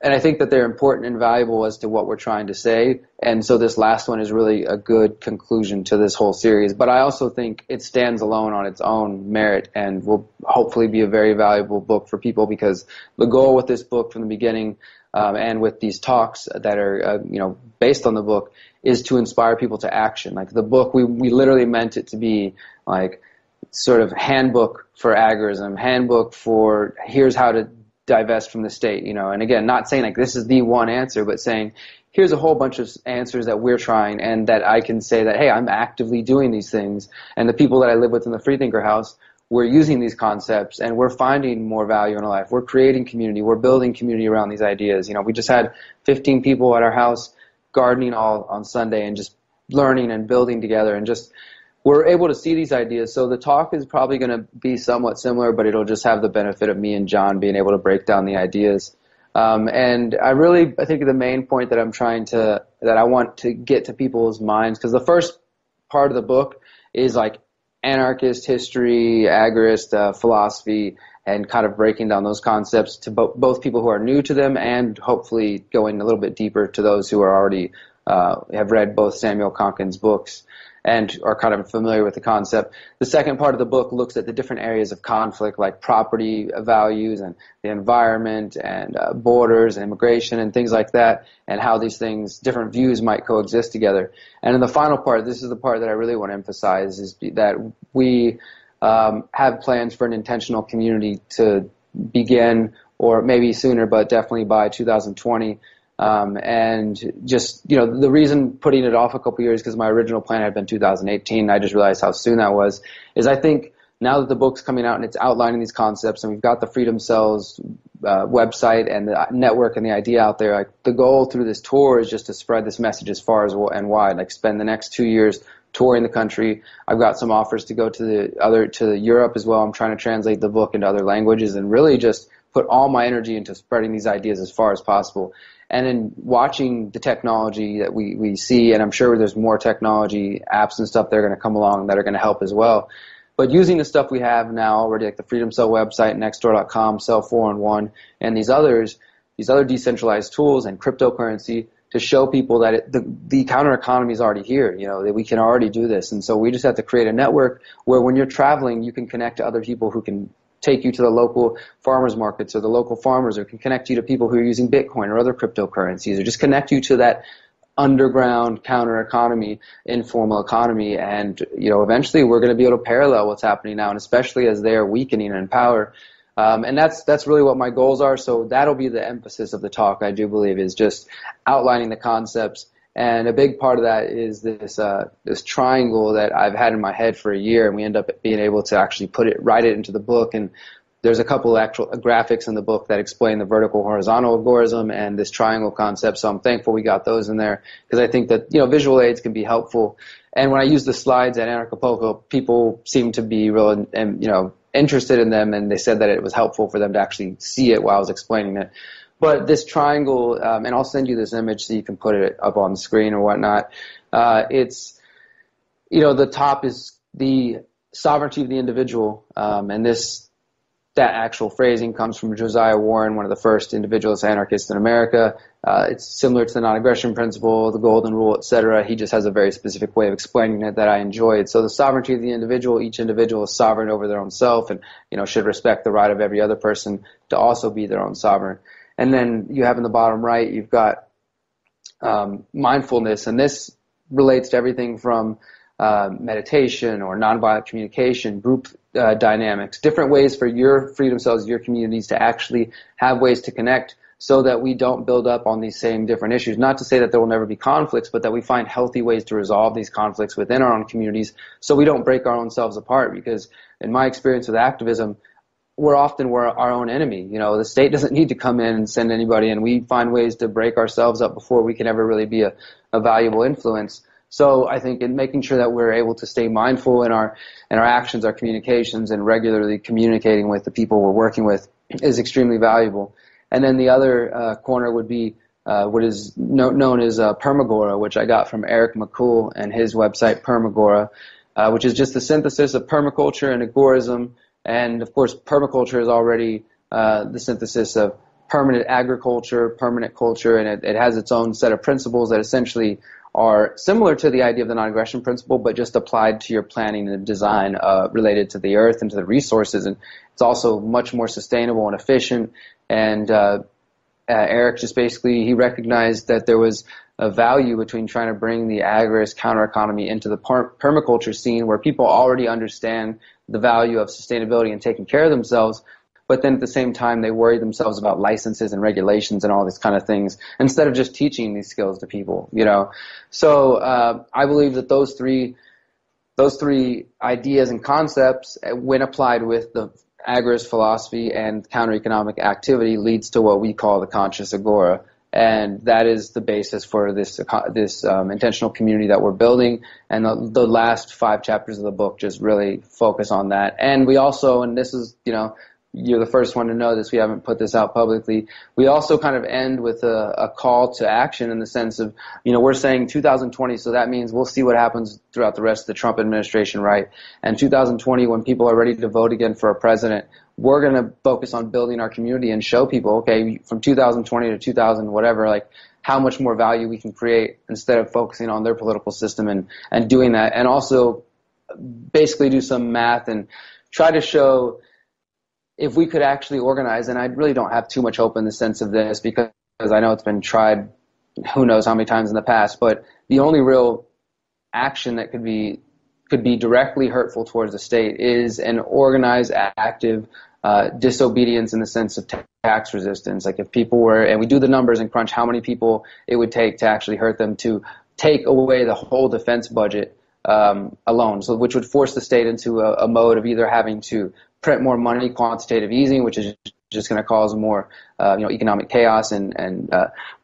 And I think that they're important and valuable as to what we're trying to say. And so this last one is really a good conclusion to this whole series. But I also think it stands alone on its own merit and will hopefully be a very valuable book for people because the goal with this book from the beginning and with these talks that are, based on the book is to inspire people to action. Like the book, we literally meant it to be like sort of handbook for agorism, handbook for here's how to divest from the state, and again, not saying like this is the one answer, but saying here's a whole bunch of answers that we're trying and that I can say that, hey, I'm actively doing these things. And the people that I live with in the Freethinker house, we're using these concepts and we're finding more value in our life. We're creating community. We're building community around these ideas. We just had 15 people at our house gardening all on Sunday and just learning and building together and just we're able to see these ideas. So the talk is probably going to be somewhat similar, but it'll just have the benefit of me and John being able to break down the ideas. And I think the main point that I want to get to people's minds, because the first part of the book is like anarchist history, agorist philosophy, and kind of breaking down those concepts to both people who are new to them and hopefully going a little bit deeper to those who are already have read both Samuel Konkin's books and are kind of familiar with the concept. The second part of the book looks at the different areas of conflict like property values and the environment and borders and immigration and things like that and how these things, different views might coexist together. And in the final part, this is the part that I really want to emphasize, is that we have plans for an intentional community to begin, or maybe sooner, but definitely by 2020. And just, the reason putting it off a couple years, because my original plan had been 2018, I just realized how soon that was, is I think now that the book's coming out and it's outlining these concepts and we've got the Freedom Cells website and the network and the idea out there, like the goal through this tour is just to spread this message as far as and wide, like spend the next 2 years touring the country. I've got some offers to go to Europe as well. I'm trying to translate the book into other languages and really just put all my energy into spreading these ideas as far as possible. And in watching the technology that we see, and I'm sure there's more technology, apps and stuff that are going to come along that are going to help as well, But using the stuff we have now already, like the Freedom Cell website, Nextdoor.com, Cell 411, and these other decentralized tools and cryptocurrency to show people that the counter economy is already here, that we can already do this. And so we just have to create a network where when you're traveling, you can connect to other people who can take you to the local farmers markets or the local farmers, or can connect you to people who are using Bitcoin or other cryptocurrencies, or just connect you to that underground counter economy, informal economy. And eventually we're going to be able to parallel what's happening now, and especially as they are weakening in power. And that's really what my goals are. So that'll be the emphasis of the talk, I do believe, is just outlining the concepts. And a big part of that is this triangle that I've had in my head for a year, and we end up being able to actually write it into the book. And there's a couple of actual graphics in the book that explain the vertical horizontal algorithm and this triangle concept. So I'm thankful we got those in there, because I think that visual aids can be helpful. And when I use the slides at Anarchapulco, people seem to be real interested in them, and they said that it was helpful for them to actually see it while I was explaining it. But this triangle, and I'll send you this image so you can put it up on the screen or whatnot. It's, the top is the sovereignty of the individual, and that actual phrasing comes from Josiah Warren, one of the first individualist anarchists in America. It's similar to the non-aggression principle, the golden rule, etc. He just has a very specific way of explaining it that I enjoyed. So the sovereignty of the individual, each individual is sovereign over their own self, and should respect the right of every other person to also be their own sovereign. And then you have in the bottom right, you've got mindfulness, and this relates to everything from meditation or nonviolent communication, group dynamics, different ways for your freedom cells, your communities to actually have ways to connect so that we don't build up on these same different issues. Not to say that there will never be conflicts, but that we find healthy ways to resolve these conflicts within our own communities so we don't break our own selves apart. Because in my experience with activism, we're our own enemy. The state doesn't need to come in and send anybody, and we find ways to break ourselves up before we can ever really be a valuable influence. So I think in making sure that we're able to stay mindful in our actions, our communications, and regularly communicating with the people we're working with is extremely valuable. And then the other corner would be what is known as Permagora, which I got from Eric McCool and his website Permagora, which is just the synthesis of permaculture and agorism. And of course, permaculture is already the synthesis of permanent agriculture, permanent culture, and it has its own set of principles that essentially are similar to the idea of the non-aggression principle, but just applied to your planning and design related to the earth and to the resources. And it's also much more sustainable and efficient. And Eric just basically, he recognized that there was a value between trying to bring the agorist counter economy into the permaculture scene, where people already understand the value of sustainability and taking care of themselves, but then at the same time they worry themselves about licenses and regulations and all these kind of things instead of just teaching these skills to people. So I believe that those three ideas and concepts, when applied with the agorist philosophy and counter-economic activity, leads to what we call the conscious agora. And that is the basis for this intentional community that we're building. And the last 5 chapters of the book just really focus on that. And we also, and this is, you're the first one to know this, we haven't put this out publicly, we also kind of end with a call to action in the sense of, we're saying 2020, so that means we'll see what happens throughout the rest of the Trump administration, right? And 2020, when people are ready to vote again for a president, we're going to focus on building our community and show people, okay, from 2020 to 2000 whatever, like how much more value we can create instead of focusing on their political system and doing that. And also basically do some math and try to show if we could actually organize, and I really don't have too much hope in the sense of this because I know it's been tried who knows how many times in the past, but the only real action that could be directly hurtful towards the state is an organized, active disobedience in the sense of tax resistance. Like if people were, and we do the numbers and crunch how many people it would take to actually hurt them to take away the whole defense budget alone, so which would force the state into a mode of either having to print more money, quantitative easing, which is just going to cause more economic chaos and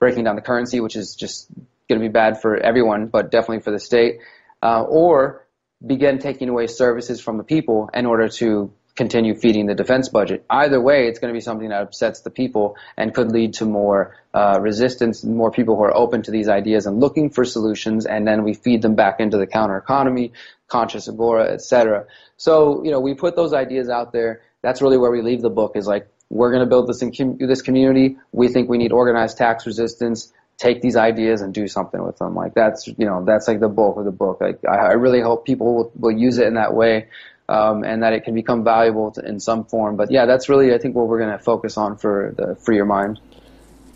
breaking down the currency, which is just going to be bad for everyone, but definitely for the state, or begin taking away services from the people in order to continue feeding the defense budget. Either way, it's going to be something that upsets the people and could lead to more resistance, more people who are open to these ideas and looking for solutions, and then we feed them back into the counter economy, conscious agora, etc. So, we put those ideas out there. That's really where we leave the book, is like, we're going to build this community. We think we need organized tax resistance. Take these ideas and do something with them. Like, that's like the bulk of the book. Like, I really hope people will use it in that way. And that it can become valuable in some form. But yeah, that's really, I think, what we're going to focus on for the Free Your Mind.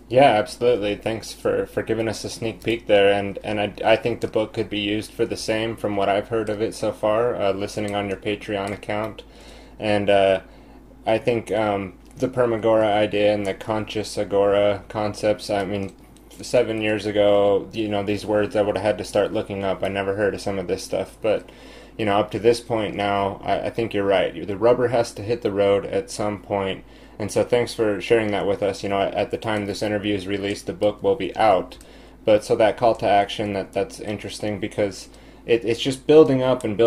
Yeah, absolutely. Thanks for giving us a sneak peek there. And I think the book could be used for the same from what I've heard of it so far, listening on your Patreon account. And I think the Permagora idea and the conscious agora concepts, I mean, 7 years ago, these words I would have had to start looking up. I never heard of some of this stuff. But up to this point now, I think you're right. The rubber has to hit the road at some point. And so thanks for sharing that with us. At the time this interview is released, the book will be out. But so that call to action, that's interesting, because it's just building up, and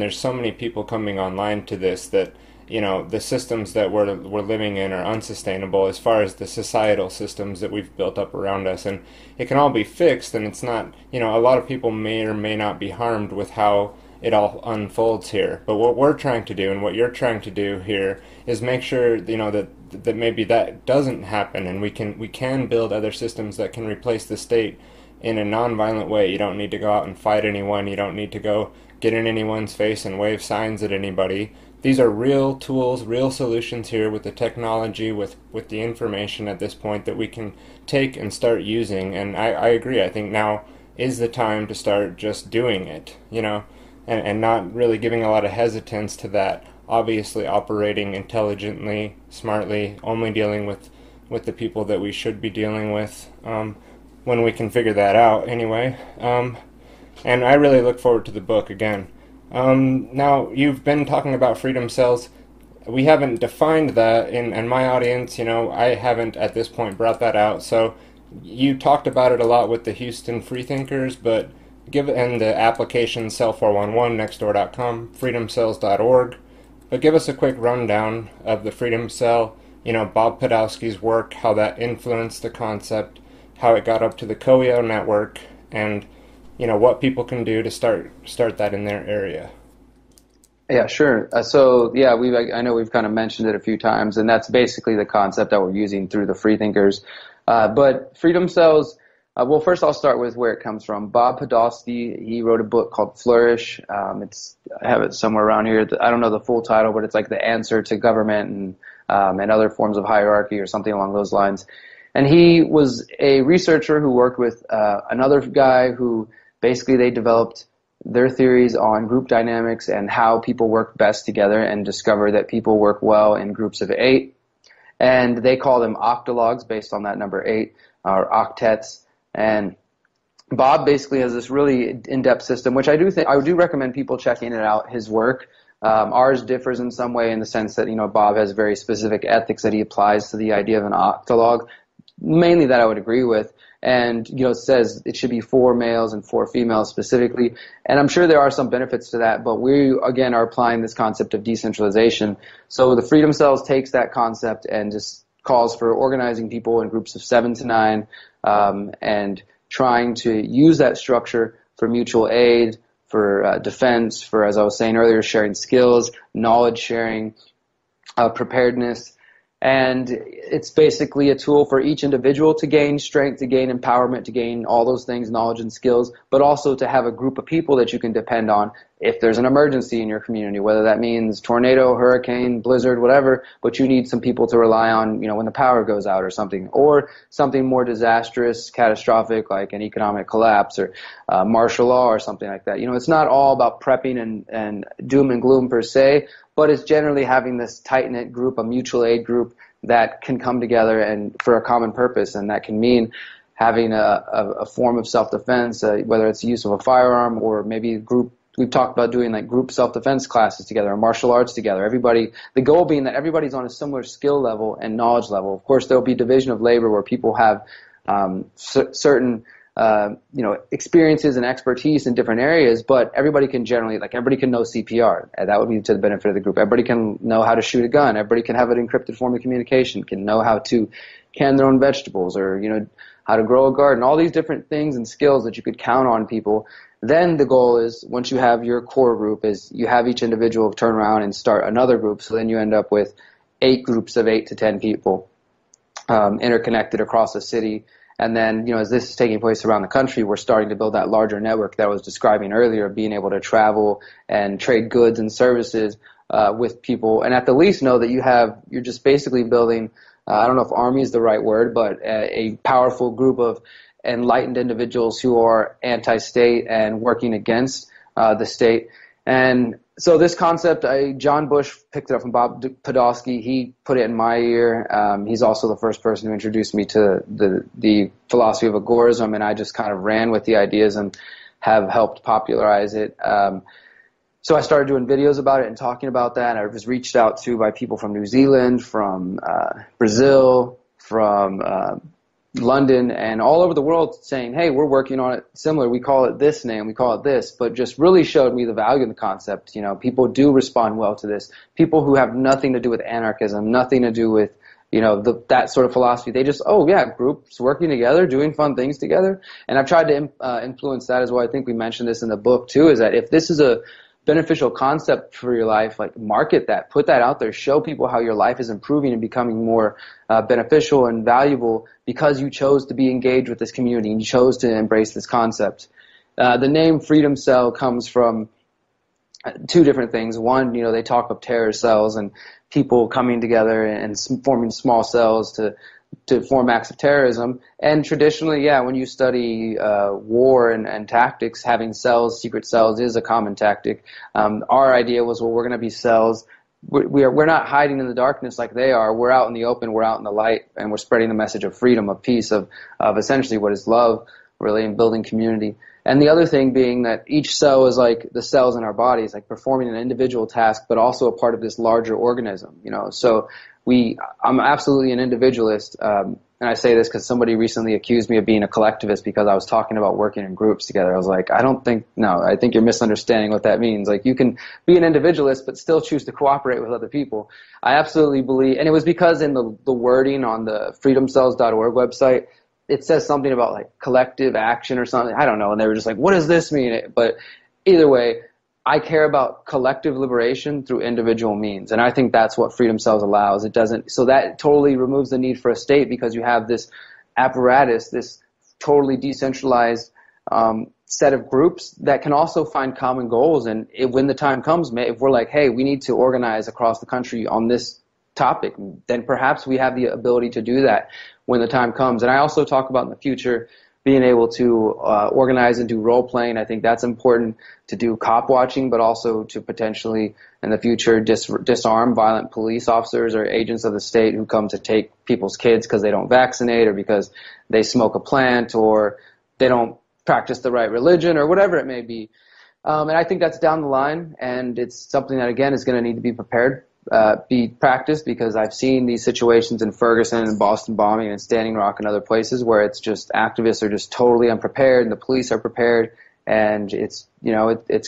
there's so many people coming online to this that, the systems that we're living in are unsustainable as far as the societal systems that we've built up around us. And it can all be fixed, and it's not, a lot of people may or may not be harmed with how it all unfolds here. But what we're trying to do, and what you're trying to do here, is make sure that maybe that doesn't happen, and we can build other systems that can replace the state in a non-violent way. You don't need to go out and fight anyone. You don't need to go get in anyone's face and wave signs at anybody. These are real tools, real solutions here with the technology, with the information at this point that we can take and start using. And I agree. I think now is the time to start just doing it, and not really giving a lot of hesitance to that. Obviously operating intelligently, smartly, only dealing with the people that we should be dealing with when we can figure that out anyway. And I really look forward to the book again. Now, you've been talking about freedom cells. We haven't defined that in my audience. I haven't at this point brought that out. So you talked about it a lot with the Houston Freethinkers, but and the application cell411, nextdoor.com, freedomcells.org. But give us a quick rundown of the Freedom Cell, Bob Podolsky's work, how that influenced the concept, how it got up to the COEO network, and what people can do to start that in their area. Yeah, sure. I know we've kind of mentioned it a few times, and that's basically the concept that we're using through the Freethinkers. But Freedom Cells, well, first I'll start with where it comes from. Bob Podolsky, he wrote a book called Flourish. I have it somewhere around here. I don't know the full title, but it's like the answer to government and other forms of hierarchy or something along those lines. And he was a researcher who worked with another guy who basically they developed their theories on group dynamics and how people work best together, and discovered that people work well in groups of 8. And they call them octalogs based on that number 8, or octets. And Bob basically has this really in-depth system, which I do recommend people checking it out, his work. Ours differs in some way in the sense that, Bob has very specific ethics that he applies to the idea of an octalog, mainly that I would agree with. And, says it should be 4 males and 4 females specifically. And I'm sure there are some benefits to that, but we, again, are applying this concept of decentralization. So the Freedom Cells takes that concept and just calls for organizing people in groups of 7 to 9, and trying to use that structure for mutual aid, for defense, for, as I was saying earlier, sharing skills, knowledge sharing, preparedness. And it's basically a tool for each individual to gain strength, to gain empowerment, to gain all those things, knowledge and skills, but also to have a group of people that you can depend on if there's an emergency in your community, whether that means tornado, hurricane, blizzard, whatever, but you need some people to rely on, when the power goes out or something more disastrous, catastrophic, like an economic collapse or martial law or something like that. It's not all about prepping and doom and gloom per se, but it's generally having this tight-knit group, a mutual aid group that can come together and for a common purpose, and that can mean having a form of self-defense, whether it's the use of a firearm or maybe group. We've talked about doing like group self-defense classes together or martial arts together. The goal being that everybody's on a similar skill level and knowledge level. Of course, there'll be division of labor where people have certain experiences and expertise in different areas, but everybody can generally, like, everybody can know CPR, and that would be to the benefit of the group. Everybody can know how to shoot a gun. Everybody can have an encrypted form of communication, can know how to can their own vegetables, or, how to grow a garden, all these different things and skills that you could count on people. Then the goal is, once you have your core group, is you have each individual turn around and start another group. So then you end up with 8 groups of 8 to 10 people interconnected across the city. And then, as this is taking place around the country, we're starting to build that larger network that I was describing earlier, being able to travel and trade goods and services with people. And at the least know that you're just basically building, I don't know if army is the right word, but a powerful group of enlightened individuals who are anti-state and working against the state. And so this concept, John Bush picked it up from Bob Podolsky. He put it in my ear. He's also the first person who introduced me to the philosophy of agorism, and I just kind of ran with the ideas and have helped popularize it. So I started doing videos about it and talking about that. I was reached out to by people from New Zealand, from Brazil, from London, and all over the world, saying, hey, we're working on it similar. We call it this name, we call it this, but just really showed me the value in the concept. People do respond well to this. People who have nothing to do with anarchism, nothing to do with, that sort of philosophy. They just, groups working together, doing fun things together. And I've tried to influence that as well. I think we mentioned this in the book too, is that if this is a beneficial concept for your life, like, market that, put that out there, show people how your life is improving and becoming more beneficial and valuable because you chose to be engaged with this community and you chose to embrace this concept. The name Freedom Cell comes from 2 different things. One, they talk of terror cells and people coming together and forming small cells to form acts of terrorism. And traditionally, when you study war and tactics, having cells, secret cells, is a common tactic. Our idea was, we're going to be cells. We're not hiding in the darkness like they are. We're out in the open, we're out in the light, and we're spreading the message of freedom, of peace, of essentially what is love, really, and building community. And the other thing being that each cell is like the cells in our bodies, like performing an individual task, but also a part of this larger organism. So I'm absolutely an individualist, and I say this because somebody recently accused me of being a collectivist because I was talking about working in groups together. I was like, I think you're misunderstanding what that means. Like, you can be an individualist but still choose to cooperate with other people. I absolutely believe, and it was because in the wording on the freedomcells.org website, it says something about like collective action or something. I don't know, and they were just like, what does this mean? But either way, I care about collective liberation through individual means, and I think that's what Freedom Cells allows. It doesn't, so that totally removes the need for a state, because you have this apparatus, this totally decentralized set of groups that can also find common goals. And when the time comes, if we're like, hey, we need to organize across the country on this topic, then perhaps we have the ability to do that when the time comes. And I also talk about in the future being able to organize and do role-playing. I think that's important to do cop watching, but also to potentially, in the future, disarm violent police officers or agents of the state who come to take people's kids because they don't vaccinate, or because they smoke a plant, or they don't practice the right religion, or whatever it may be. And I think that's down the line, and it's something that, again, is going to need to be be practiced, because I've seen these situations in Ferguson and Boston bombing and Standing Rock and other places where it's just activists are just totally unprepared and the police are prepared, and it's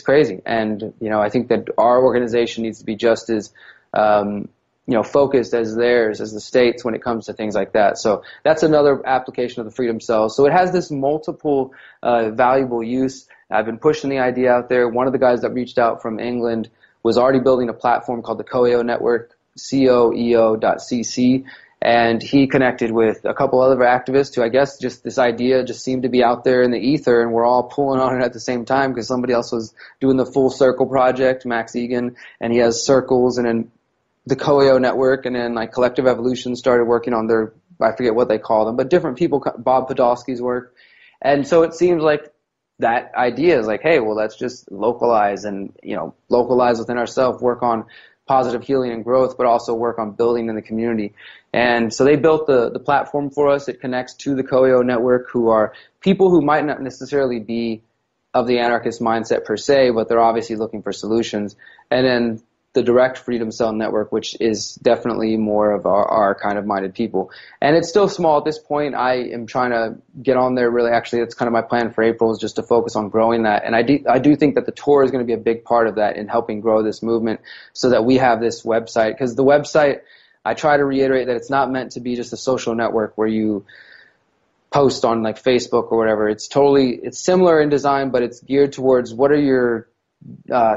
crazy. And I think that our organization needs to be just as focused as theirs, as the states, when it comes to things like that. So that's another application of the Freedom Cells. So it has this multiple valuable use. I've been pushing the idea out there. One of the guys that reached out from England was already building a platform called the COEO Network, COEO.cc, and he connected with a couple other activists who, I guess, just this idea just seemed to be out there in the ether, and we're all pulling on it at the same time, because somebody else was doing the Full Circle project, Max Egan, and he has circles, and then the COEO Network, and then like Collective Evolution started working on their, I forget what they call them, but different people, Bob Podolsky's work. And so it seems like that idea is like, hey, well, let's just localize and, localize within ourselves, work on positive healing and growth, but also work on building in the community. And so they built the platform for us. It connects to the COEO Network, who are people who might not necessarily be of the anarchist mindset per se, but they're obviously looking for solutions. And then the direct Freedom Cell network, which is definitely more of our kind of minded people. And it's still small at this point. I am trying to get on there really. Actually, that's kind of my plan for April, is just to focus on growing that. And I do think that the tour is going to be a big part of that in helping grow this movement, so that we have this website. Because the website, I try to reiterate that it's not meant to be just a social network where you post on like Facebook or whatever. It's similar in design, but it's geared towards what are your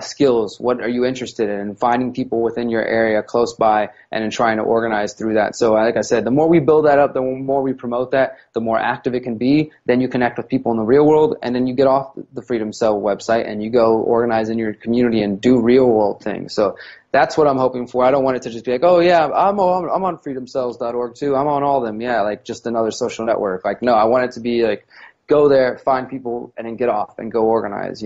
skills, what are you interested in, finding people within your area close by, and then trying to organize through that. So like I said, the more we build that up, the more we promote that, the more active it can be. Then you connect with people in the real world, and then you get off the Freedom Cell website and you go organize in your community and do real world things. So that's what I'm hoping for. I don't want it to just be like, oh yeah, I'm on freedomcells.org too, I'm on all of them, yeah, like just another social network. Like, no, I want it to be like, go there, find people, and then get off and go organize,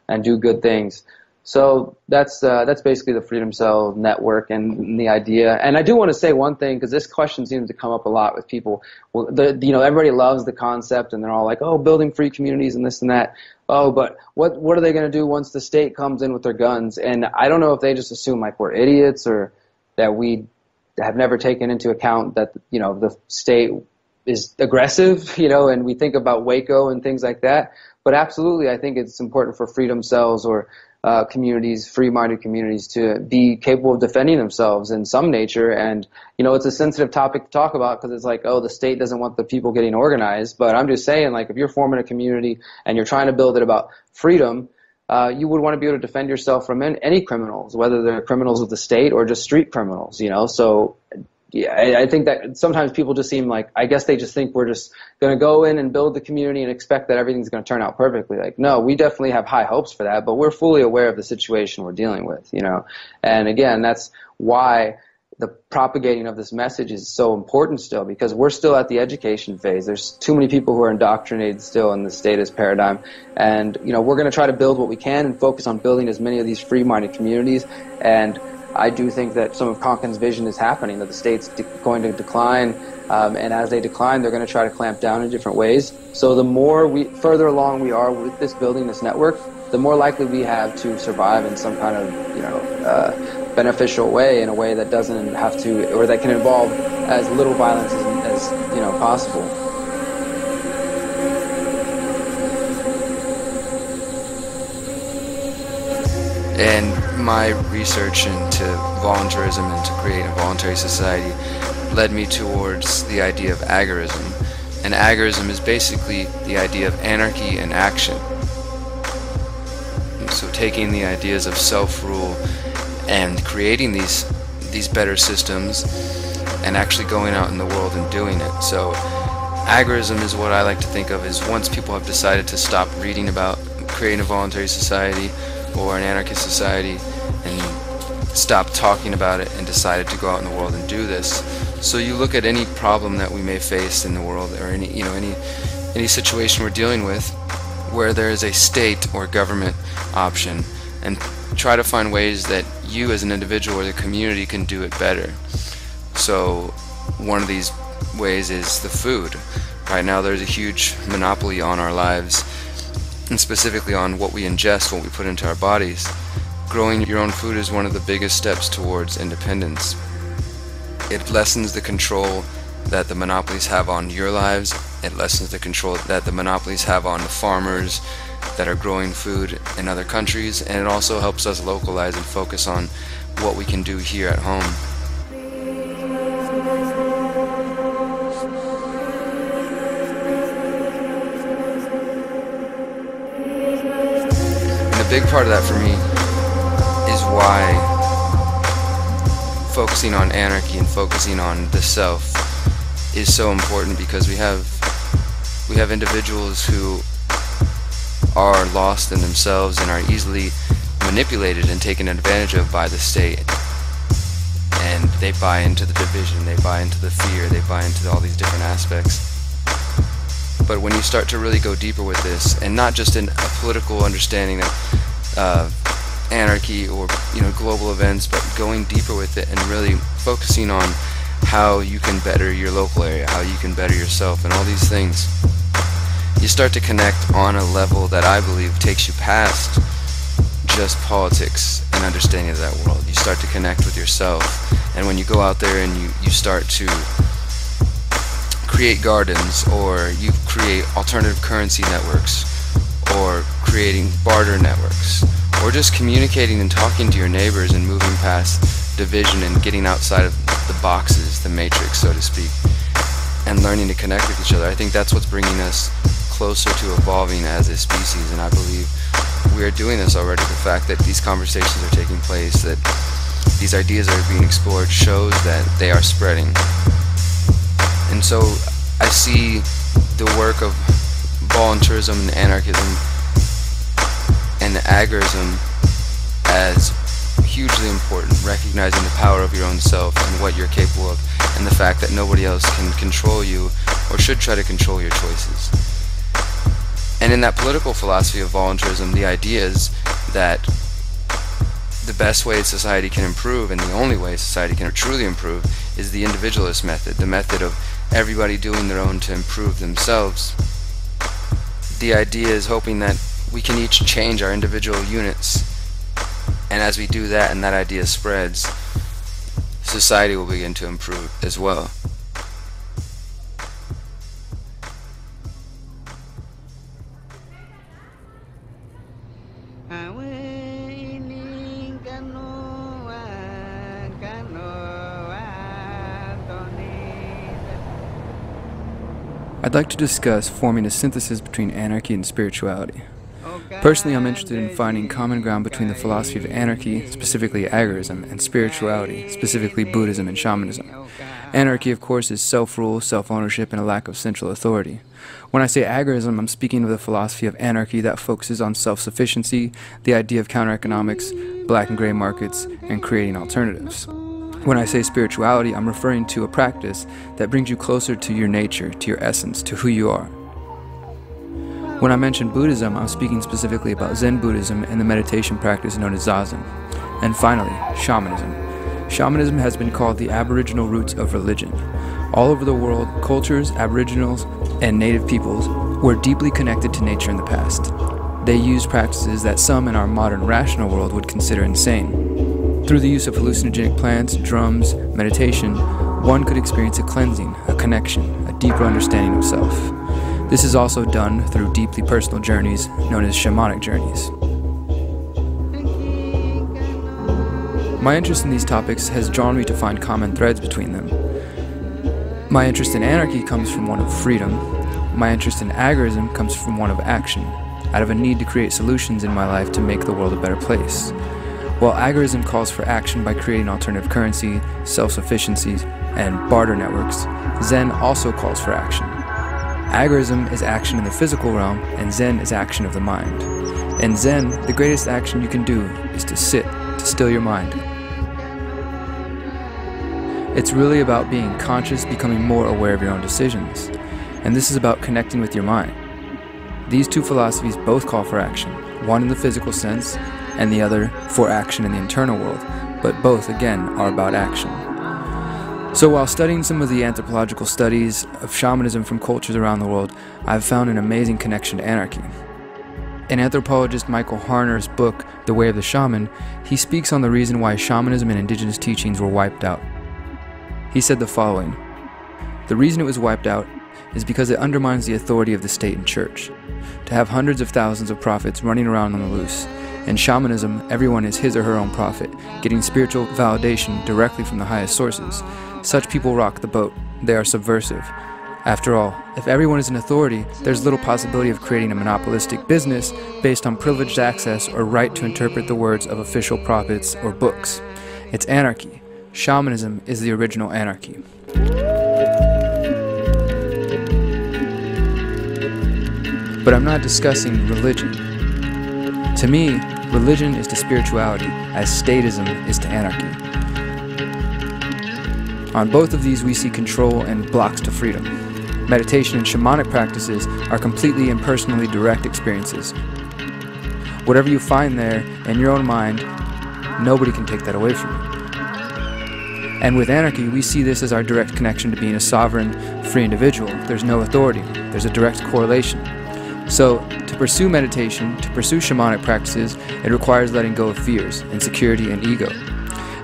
and do good things. So that's basically the Freedom Cell network and the idea. And I do want to say one thing, because this question seems to come up a lot with people. Well, everybody loves the concept, and they're all like, oh, building free communities and this and that. Oh, but what are they going to do once the state comes in with their guns? And I don't know if they just assume like we're idiots, or that we have never taken into account that the state is aggressive, and we think about Waco and things like that. But absolutely, I think it's important for Freedom Cells or communities, free-minded communities, to be capable of defending themselves in some nature. And, it's a sensitive topic to talk about, because it's like, oh, the state doesn't want the people getting organized. But I'm just saying, like, if you're forming a community and you're trying to build it about freedom, you would want to be able to defend yourself from any criminals, whether they're criminals of the state or just street criminals, So yeah, I think that sometimes people just seem like, I guess they just think we're just going to go in and build the community and expect that everything's going to turn out perfectly. Like, no, we definitely have high hopes for that, but we're fully aware of the situation we're dealing with, And again, that's why the propagating of this message is so important still, because we're still at the education phase. There's too many people who are indoctrinated still in the status paradigm. And, we're going to try to build what we can and focus on building as many of these free-minded communities. And I do think that some of Konkin's vision is happening, that the state's going to decline, and as they decline, they're going to try to clamp down in different ways. So the further along we are with this building this network, the more likely we have to survive in some kind of beneficial way, in a way that doesn't have to, or that can involve as little violence as possible. And my research into voluntarism and to create a voluntary society led me towards the idea of agorism. And agorism is basically the idea of anarchy and action. So taking the ideas of self-rule and creating these better systems and actually going out in the world and doing it. So agorism is what I like to think of as, once people have decided to stop reading about creating a voluntary society or an anarchist society and stop talking about it and decided to go out in the world and do this. So you look at any problem that we may face in the world, or any situation we're dealing with where there is a state or government option, and try to find ways that you as an individual or the community can do it better. So one of these ways is the food. Right now there's a huge monopoly on our lives, and specifically on what we ingest, what we put into our bodies. Growing your own food is one of the biggest steps towards independence. It lessens the control that the monopolies have on your lives. It lessens the control that the monopolies have on the farmers that are growing food in other countries, and it also helps us localize and focus on what we can do here at home. A big part of that for me is why focusing on anarchy and focusing on the self is so important, because we have individuals who are lost in themselves and are easily manipulated and taken advantage of by the state, and they buy into the division, they buy into the fear, they buy into all these different aspects. But when you start to really go deeper with this, and not just in a political understanding of anarchy or global events, but going deeper with it and really focusing on how you can better your local area, how you can better yourself, and all these things, you start to connect on a level that I believe takes you past just politics and and understanding of that world. You start to connect with yourself, and when you go out there and you start to create gardens, or you create alternative currency networks, or creating barter networks, or just communicating and talking to your neighbors and moving past division and getting outside of the boxes, the matrix, so to speak, and learning to connect with each other. I think that's what's bringing us closer to evolving as a species, and I believe we are doing this already. The fact that these conversations are taking place, that these ideas are being explored, shows that they are spreading. And so I see the work of voluntarism and anarchism and agorism as hugely important, recognizing the power of your own self and what you're capable of, and the fact that nobody else can control you or should try to control your choices. And in that political philosophy of voluntarism, the idea is that the best way society can improve, and the only way society can truly improve, is the individualist method, the method of everybody doing their own to improve themselves. The idea is hoping that we can each change our individual units, and as we do that and that idea spreads, society will begin to improve as well. I'd like to discuss forming a synthesis between anarchy and spirituality. Personally, I'm interested in finding common ground between the philosophy of anarchy, specifically agorism, and spirituality, specifically Buddhism and shamanism. Anarchy, of course, is self-rule, self-ownership, and a lack of central authority. When I say agorism, I'm speaking of the philosophy of anarchy that focuses on self-sufficiency, the idea of counter-economics, black and gray markets, and creating alternatives. When I say spirituality, I'm referring to a practice that brings you closer to your nature, to your essence, to who you are. When I mention Buddhism, I'm speaking specifically about Zen Buddhism and the meditation practice known as Zazen. And finally, shamanism. Shamanism has been called the aboriginal roots of religion. All over the world, cultures, aboriginals, and native peoples were deeply connected to nature in the past. They used practices that some in our modern rational world would consider insane. Through the use of hallucinogenic plants, drums, meditation, one could experience a cleansing, a connection, a deeper understanding of self. This is also done through deeply personal journeys known as shamanic journeys. My interest in these topics has drawn me to find common threads between them. My interest in anarchy comes from one of freedom. My interest in agorism comes from one of action, out of a need to create solutions in my life to make the world a better place. While agorism calls for action by creating alternative currency, self-sufficiencies, and barter networks, Zen also calls for action. Agorism is action in the physical realm, and Zen is action of the mind. In Zen, the greatest action you can do is to sit, to still your mind. It's really about being conscious, becoming more aware of your own decisions. And this is about connecting with your mind. These two philosophies both call for action, one in the physical sense, and the other for action in the internal world, but both, again, are about action. So while studying some of the anthropological studies of shamanism from cultures around the world, I've found an amazing connection to anarchy. In anthropologist Michael Harner's book, The Way of the Shaman, he speaks on the reason why shamanism and indigenous teachings were wiped out. He said the following: "The reason it was wiped out is because it undermines the authority of the state and church. To have hundreds of thousands of prophets running around on the loose. In shamanism, everyone is his or her own prophet, getting spiritual validation directly from the highest sources. Such people rock the boat. They are subversive. After all, if everyone is an authority, there's little possibility of creating a monopolistic business based on privileged access or right to interpret the words of official prophets or books. It's anarchy. Shamanism is the original anarchy." But I'm not discussing religion. To me, religion is to spirituality, as statism is to anarchy. On both of these, we see control and blocks to freedom. Meditation and shamanic practices are completely impersonally direct experiences. Whatever you find there in your own mind, nobody can take that away from you. And with anarchy, we see this as our direct connection to being a sovereign, free individual. There's no authority. There's a direct correlation. So, to pursue meditation, to pursue shamanic practices, it requires letting go of fears, insecurity, and ego.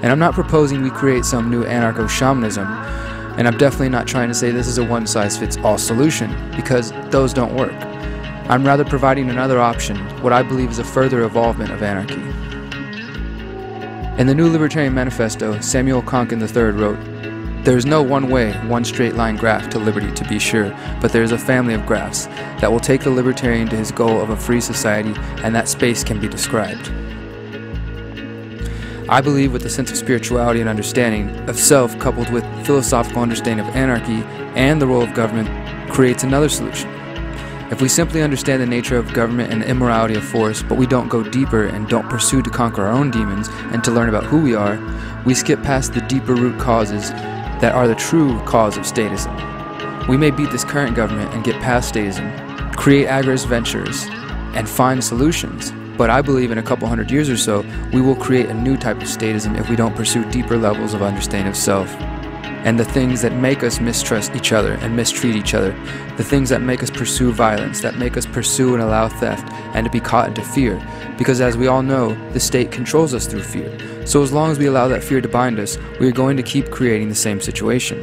And I'm not proposing we create some new anarcho-shamanism, and I'm definitely not trying to say this is a one-size-fits-all solution, because those don't work. I'm rather providing another option, what I believe is a further evolvement of anarchy. In the New Libertarian Manifesto, Samuel Konkin III wrote, "There is no one way, one straight line graph to liberty, to be sure, but there is a family of graphs that will take the libertarian to his goal of a free society, and that space can be described." I believe with the sense of spirituality and understanding of self coupled with philosophical understanding of anarchy and the role of government creates another solution. If we simply understand the nature of government and the immorality of force, but we don't go deeper and don't pursue to conquer our own demons and to learn about who we are, we skip past the deeper root causes that are the true cause of statism. We may beat this current government and get past statism, create agorist ventures, and find solutions, but I believe in a couple hundred years or so, we will create a new type of statism if we don't pursue deeper levels of understanding of self. And the things that make us mistrust each other and mistreat each other, the things that make us pursue violence, that make us pursue and allow theft, and to be caught into fear. Because as we all know, the state controls us through fear. So as long as we allow that fear to bind us, we are going to keep creating the same situation.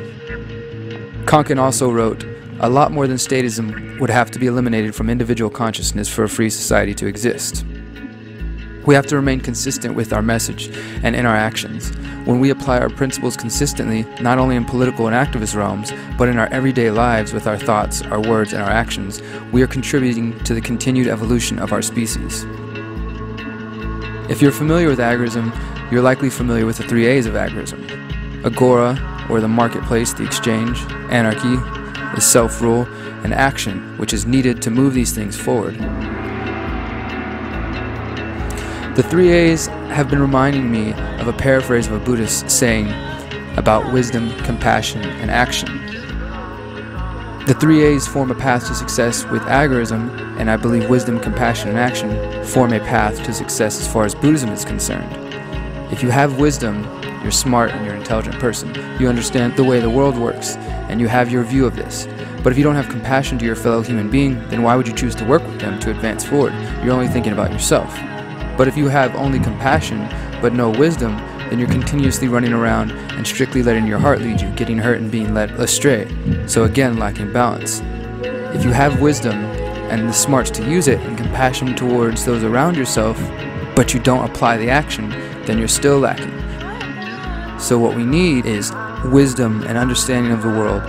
Konkin also wrote, "A lot more than statism would have to be eliminated from individual consciousness for a free society to exist." We have to remain consistent with our message and in our actions. When we apply our principles consistently, not only in political and activist realms, but in our everyday lives with our thoughts, our words, and our actions, we are contributing to the continued evolution of our species. If you're familiar with agorism, you're likely familiar with the 3 A's of agorism. Agora, or the marketplace, the exchange; anarchy is self-rule; and action, which is needed to move these things forward. The 3 A's have been reminding me of a paraphrase of a Buddhist saying about wisdom, compassion, and action. The 3 A's form a path to success with agorism, and I believe wisdom, compassion, and action form a path to success as far as Buddhism is concerned. If you have wisdom, you're smart and you're an intelligent person. You understand the way the world works, and you have your view of this. But if you don't have compassion to your fellow human being, then why would you choose to work with them to advance forward? You're only thinking about yourself. But if you have only compassion, but no wisdom, then you're continuously running around and strictly letting your heart lead you, getting hurt and being led astray. So again, lacking balance. If you have wisdom and the smarts to use it and compassion towards those around yourself, but you don't apply the action, then you're still lacking. So what we need is wisdom and understanding of the world,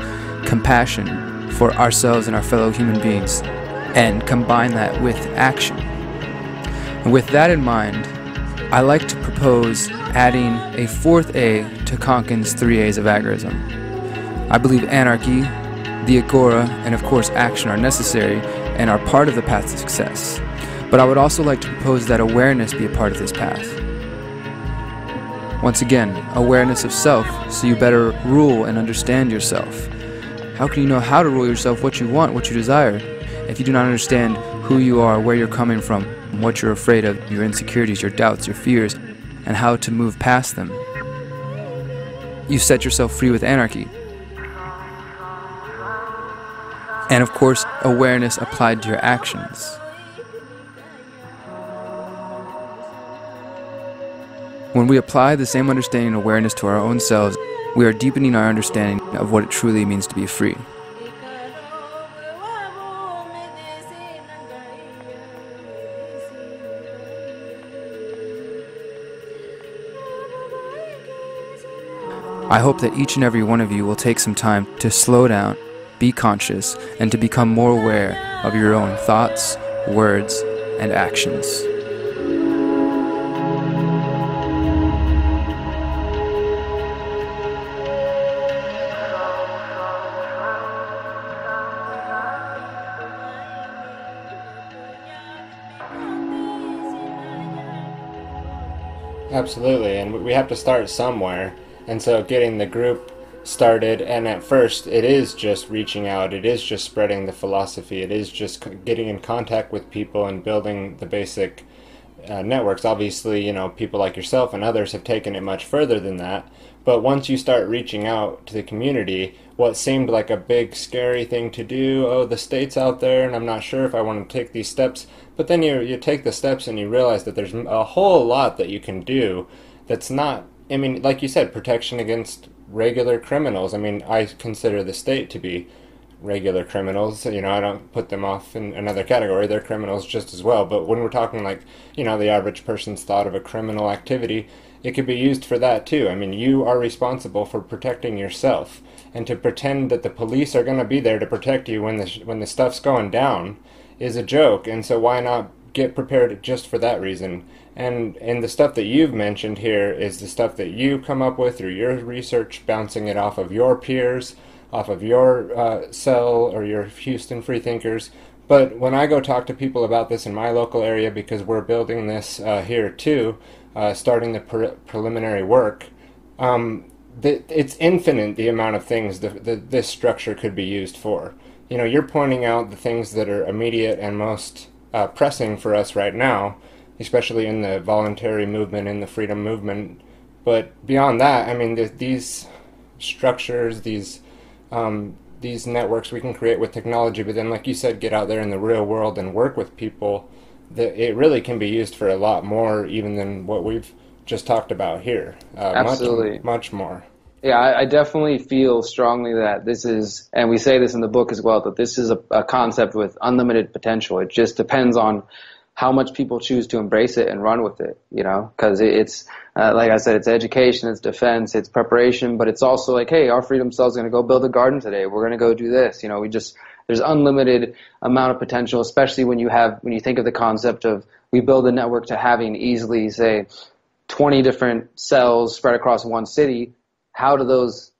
compassion for ourselves and our fellow human beings, and combine that with action. And with that in mind, I like to propose adding a 4th A to Konkin's 3 A's of agorism. I believe anarchy, the agora, and of course action are necessary and are part of the path to success. But I would also like to propose that awareness be a part of this path. Once again, awareness of self, so you better rule and understand yourself. How can you know how to rule yourself, what you want, what you desire, if you do not understand who you are, where you're coming from, what you're afraid of, your insecurities, your doubts, your fears, and how to move past them? You set yourself free with anarchy. And of course, awareness applied to your actions. When we apply the same understanding and awareness to our own selves, we are deepening our understanding of what it truly means to be free. I hope that each and every one of you will take some time to slow down, be conscious, and to become more aware of your own thoughts, words, and actions. Absolutely, and we have to start somewhere. And so getting the group started, and at first it is just reaching out, it is just spreading the philosophy, it is just getting in contact with people and building the basic networks. Obviously, people like yourself and others have taken it much further than that, But once you start reaching out to the community, what seemed like a big scary thing to do, oh, the state's out there and I'm not sure if I want to take these steps, but then you take the steps and you realize that there's a whole lot that you can do that's not, I mean, like you said, protection against regular criminals. I mean, I consider the state to be regular criminals. You know, I don't put them off in another category. They're criminals just as well. But when we're talking like, you know, the average person's thought of a criminal activity, it could be used for that too. I mean, you are responsible for protecting yourself. And to pretend that the police are going to be there to protect you when the stuff's going down is a joke. And so why not get prepared just for that reason? And the stuff that you've mentioned here is the stuff that you come up with through your research, bouncing it off of your peers, off of your cell or your Houston freethinkers. But when I go talk to people about this in my local area, because we're building this here too, starting the preliminary work, it's infinite the amount of things this structure could be used for. You know, you're pointing out the things that are immediate and most pressing for us right now, especially in the voluntary movement, in the freedom movement. But beyond that, I mean, these structures, these networks we can create with technology, but then, like you said, get out there in the real world and work with people, that it really can be used for a lot more even than what we've just talked about here. Absolutely. Much more. Yeah, I definitely feel strongly that this is, and we say this in the book as well, that this is a concept with unlimited potential. It just depends on how much people choose to embrace it and run with it, you know, because it's, like I said, it's education, it's defense, it's preparation, but it's also like, hey, our freedom cell is going to go build a garden today. We're going to go do this. You know, there's unlimited amount of potential, especially when you think of the concept of we build a network to having easily, say, 20 different cells spread across one city. How do those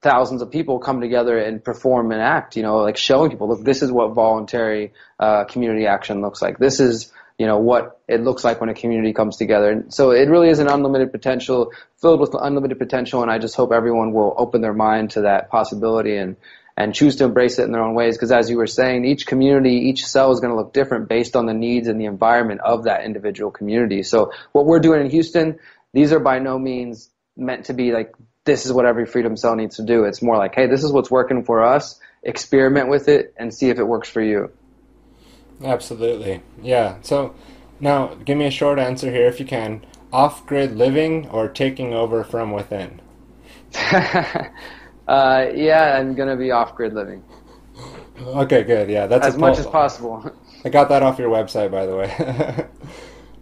thousands of people come together and perform and act, you know, like showing people, look, this is what voluntary community action looks like. This is, you know, what it looks like when a community comes together. And so it really is an unlimited potential, filled with unlimited potential, and I just hope everyone will open their mind to that possibility and choose to embrace it in their own ways. Because as you were saying, each community, each cell is going to look different based on the needs and the environment of that individual community. So what we're doing in Houston, these are by no means meant to be like, this is what every freedom cell needs to do. It's more like, hey, this is what's working for us. Experiment with it and see if it works for you. Absolutely. Yeah. So now give me a short answer here if you can. Off-grid living or taking over from within? Yeah, I'm going to be off-grid living. Okay, good. Yeah, that's as much as possible. I got that off your website, by the way.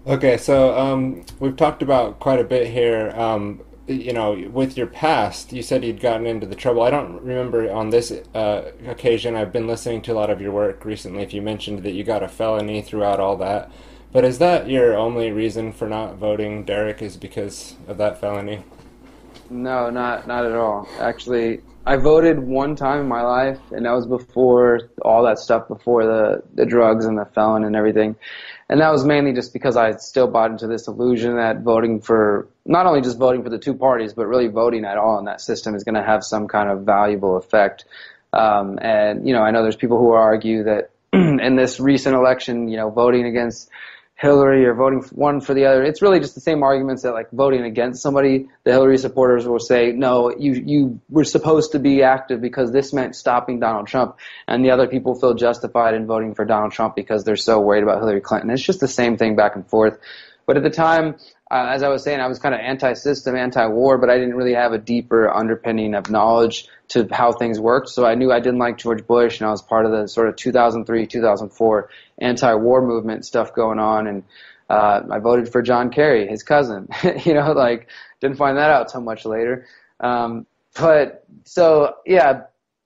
Okay, so we've talked about quite a bit here. You know, with your past, you said you'd gotten into the trouble. I don't remember on this occasion. I've been listening to a lot of your work recently. If you mentioned that you got a felony throughout all that, but is that your only reason for not voting, Derrick, is because of that felony? No, not at all. Actually, I voted one time in my life, and that was before all that stuff, before the drugs and the felon and everything. And that was mainly just because I still bought into this illusion that voting for, not only just voting for the two parties, but really voting at all in that system is going to have some kind of valuable effect. And, you know, I know there's people who argue that in this recent election, you know, voting against Hillary or voting one for the other, it's really just the same arguments that like voting against somebody, the Hillary supporters will say, no, you were supposed to be active because this meant stopping Donald Trump, and the other people feel justified in voting for Donald Trump because they're so worried about Hillary Clinton. It's just the same thing back and forth. But at the time, as I was saying, I was kind of anti-system, anti-war, but I didn't really have a deeper underpinning of knowledge to how things worked. So I knew I didn't like George Bush, and I was part of the sort of 2003, 2004 anti-war movement stuff going on. And I voted for John Kerry, his cousin. You know, like, didn't find that out so much later. But so, yeah,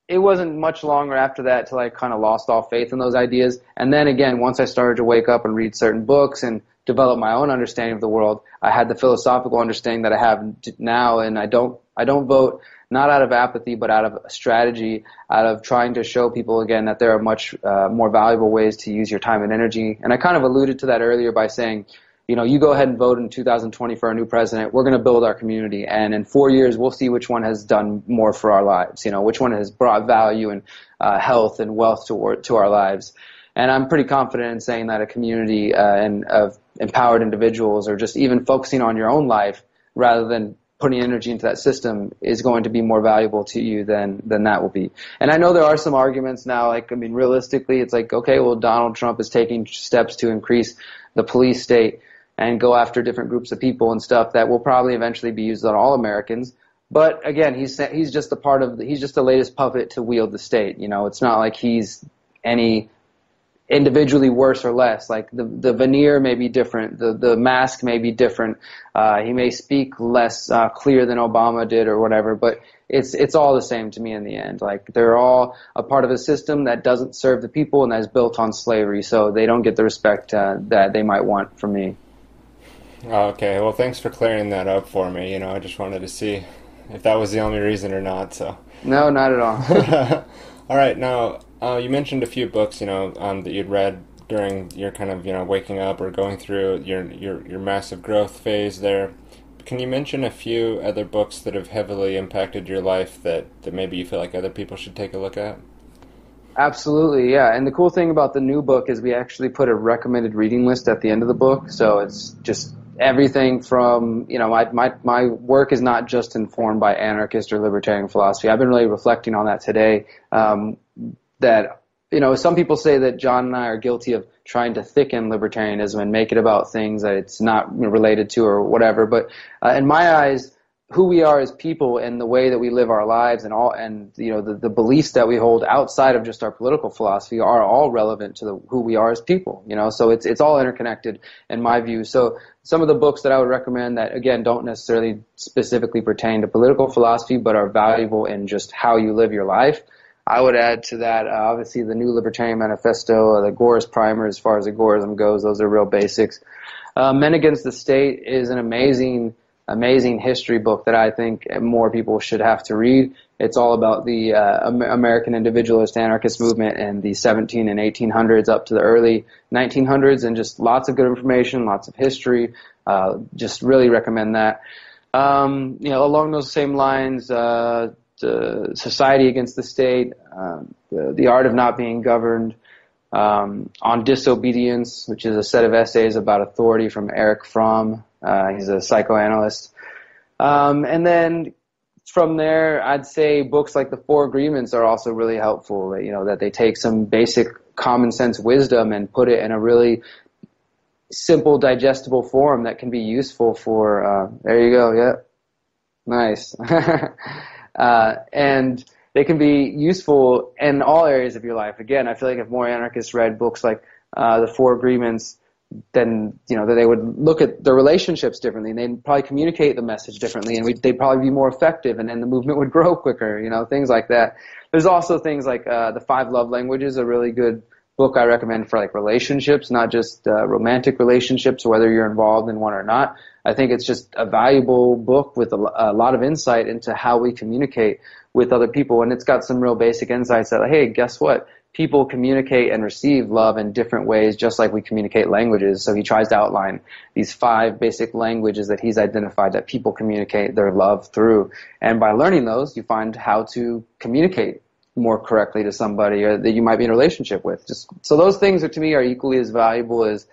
it wasn't much longer after that till I kind of lost all faith in those ideas. And then again, once I started to wake up and read certain books and develop my own understanding of the world, I had the philosophical understanding that I have now, and I don't vote not out of apathy, but out of strategy, out of trying to show people again that there are much more valuable ways to use your time and energy. And I kind of alluded to that earlier by saying, you know, you go ahead and vote in 2020 for our new president. We're going to build our community, and in 4 years, we'll see which one has done more for our lives. You know, which one has brought value and health and wealth to our lives. And I'm pretty confident in saying that a community and of empowered individuals, or just even focusing on your own life rather than putting energy into that system is going to be more valuable to you than that will be. And I know there are some arguments now, like, I mean, realistically, it's like, okay, well, Donald Trump is taking steps to increase the police state and go after different groups of people and stuff that will probably eventually be used on all Americans. But again, he's just he's just the latest puppet to wield the state. You know, it's not like he's any individually worse or less. Like the veneer may be different, the mask may be different. He may speak less clear than Obama did or whatever, but it's all the same to me in the end. Like, they're all a part of a system that doesn't serve the people and that's built on slavery, so they don't get the respect that they might want from me. Okay, well, thanks for clearing that up for me. You know, I just wanted to see if that was the only reason or not. So no, not at all. All right, now you mentioned a few books, you know, that you'd read during your kind of, you know, waking up or going through your massive growth phase there. Can you mention a few other books that have heavily impacted your life that maybe you feel like other people should take a look at? Absolutely, yeah. And the cool thing about the new book is we actually put a recommended reading list at the end of the book, so it's just everything from, you know, my work is not just informed by anarchist or libertarian philosophy. I've been really reflecting on that today, that, you know, some people say that John and I are guilty of trying to thicken libertarianism and make it about things that it's not related to or whatever. But in my eyes, who we are as people and the way that we live our lives and you know, the beliefs that we hold outside of just our political philosophy are all relevant to who we are as people, you know, so it's all interconnected in my view. So some of the books that I would recommend that, again, don't necessarily specifically pertain to political philosophy but are valuable in just how you live your life, I would add to that obviously the New Libertarian Manifesto, the Agorist Primer as far as agorism goes. Those are real basics. Men Against the State is an amazing history book that I think more people should have to read. It's all about the American individualist anarchist movement in the 17 and 1800s up to the early 1900s, and just lots of good information, lots of history. Just really recommend that. You know, along those same lines, Society Against the State, The Art of Not Being Governed, On Disobedience, which is a set of essays about authority from Erich Fromm. He's a psychoanalyst. And then from there, I'd say books like The Four Agreements are also really helpful, you know, that they take some basic common sense wisdom and put it in a really simple, digestible form that can be useful for, there you go, yeah, nice. And they can be useful in all areas of your life. Again, I feel like if more anarchists read books like The Four Agreements, then, you know, that they would look at their relationships differently, and they'd probably communicate the message differently, and they'd probably be more effective, and then the movement would grow quicker, you know, things like that. There's also things like The Five Love Languages, a really good book I recommend for like relationships, not just romantic relationships, whether you're involved in one or not. I think it's just a valuable book with a lot of insight into how we communicate with other people, and it's got some real basic insights that, hey, guess what? People communicate and receive love in different ways, just like we communicate languages. So he tries to outline these 5 basic languages that he's identified that people communicate their love through. And by learning those, you find how to communicate more correctly to somebody or that you might be in a relationship with. So those things are, to me, are equally as valuable as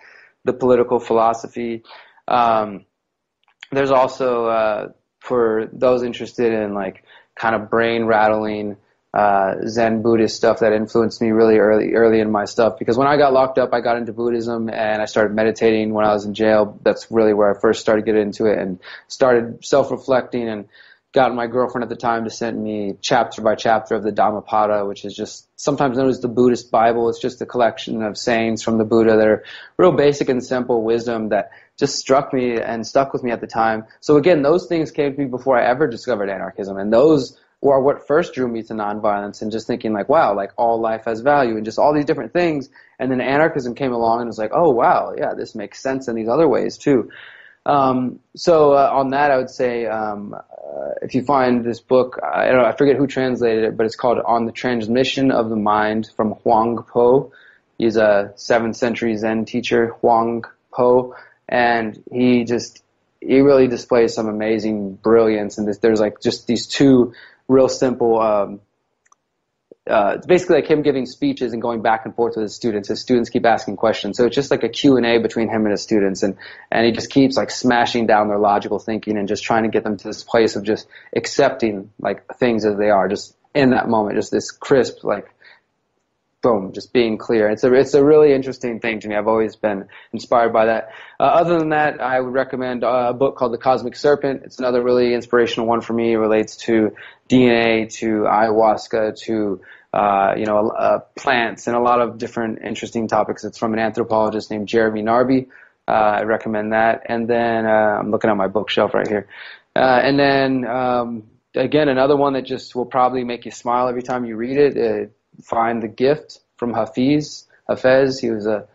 the political philosophy. There's also, for those interested in like kind of brain rattling, Zen Buddhist stuff that influenced me really early in my stuff, because when I got locked up, I got into Buddhism and I started meditating when I was in jail. That's really where I first started getting into it and started self-reflecting, and got my girlfriend at the time to send me chapter by chapter of the Dhammapada, which is just sometimes known as the Buddhist Bible. It's just a collection of sayings from the Buddha that are real basic and simple wisdom that just struck me and stuck with me at the time. So again, those things came to me before I ever discovered anarchism, and those were what first drew me to nonviolence and just thinking like, wow, like all life has value and just all these different things. And then anarchism came along and was like, oh wow, yeah, this makes sense in these other ways too. So on that, I would say if you find this book, I forget who translated it, but it's called On the Transmission of the Mind from Huang Po. He's a 7th century Zen teacher, Huang Po, and he really displays some amazing brilliance. And there's like just these 2 real simple it's basically like him giving speeches and going back and forth with his students. His students keep asking questions. So it's just like a Q&A between him and his students. And he just keeps like smashing down their logical thinking and just trying to get them to this place of just accepting like things as they are, just in that moment, just this crisp, like, boom, just being clear. It's a really interesting thing to me. I've always been inspired by that. Other than that, I would recommend a book called The Cosmic Serpent. It's another really inspirational one for me. It relates to DNA, to ayahuasca, to plants, and a lot of different interesting topics. It's from an anthropologist named Jeremy Narby. I recommend that. And then I'm looking at my bookshelf right here. And then again, another one that just will probably make you smile every time you read it. Find the Gift from Hafez. He was a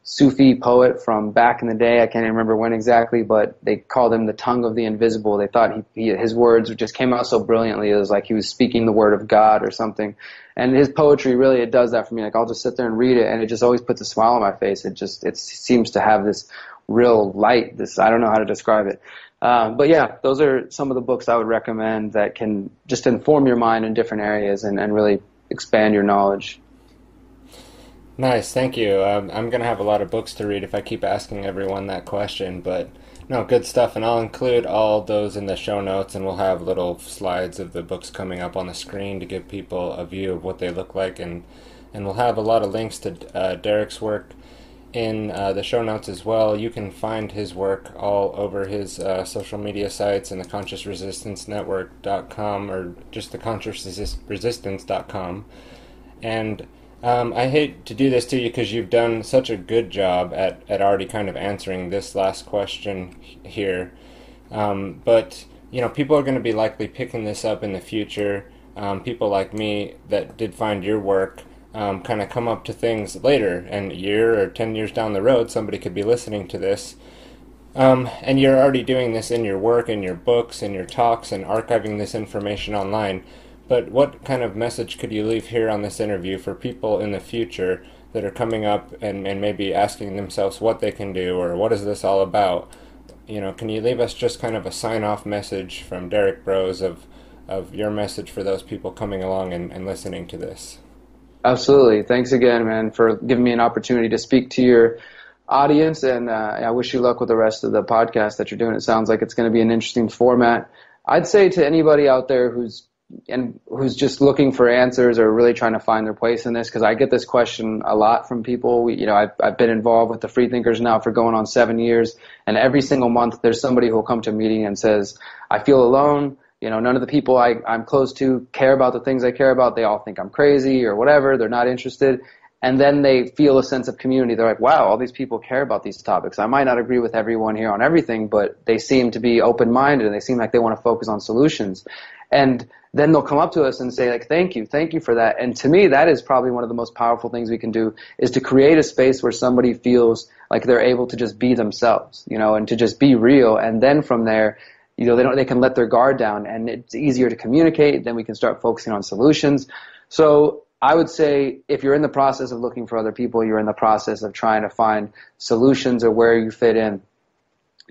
Sufi poet from back in the day. I can't even remember when exactly, but they called him the tongue of the invisible. They thought his words just came out so brilliantly. It was like he was speaking the word of God or something. And his poetry really, it does that for me. Like, I'll just sit there and read it, and it just always puts a smile on my face. It seems to have this real light. I don't know how to describe it. But yeah, those are some of the books I would recommend that can just inform your mind in different areas and really expand your knowledge. Nice, thank you. I'm going to have a lot of books to read if I keep asking everyone that question, but no, good stuff. And I'll include all those in the show notes, and we'll have little slides of the books coming up on the screen to give people a view of what they look like, and we'll have a lot of links to Derrick's work in the show notes as well. You can find his work all over his social media sites and the ConsciousResistanceNetwork.com or just the ConsciousResistance.com. And I hate to do this to you because you've done such a good job at already kind of answering this last question here. But, people are going to be likely picking this up in the future. People like me that did find your work kind of come up to things later, and a year or 10 years down the road, somebody could be listening to this. And you're already doing this in your work, in your books, in your talks, and archiving this information online. But what kind of message could you leave here on this interview for people in the future that are coming up and maybe asking themselves what they can do or what is this all about? Can you leave us just kind of a sign-off message from Derrick Broze of your message for those people coming along and listening to this? Absolutely. Thanks again, man, for giving me an opportunity to speak to your audience, and I wish you luck with the rest of the podcast that you're doing. It sounds like it's going to be an interesting format. I'd say to anybody out there who's just looking for answers or really trying to find their place in this, because I get this question a lot from people. I've been involved with the Freethinkers now for going on 7 years, and every single month there's somebody who will come to a meeting and says, I feel alone. None of the people I'm close to care about the things I care about. They all think I'm crazy or whatever. They're not interested. And then they feel a sense of community. They're like, wow, all these people care about these topics. I might not agree with everyone here on everything, but they seem to be open-minded and they seem like they want to focus on solutions. And then they'll come up to us and say, like, thank you for that. And to me, that is probably one of the most powerful things we can do, is to create a space where somebody feels like they're able to just be themselves, and to just be real. And then from there, they can let their guard down, and it's easier to communicate. Then we can start focusing on solutions. So I would say if you're in the process of looking for other people, you're in the process of trying to find solutions or where you fit in,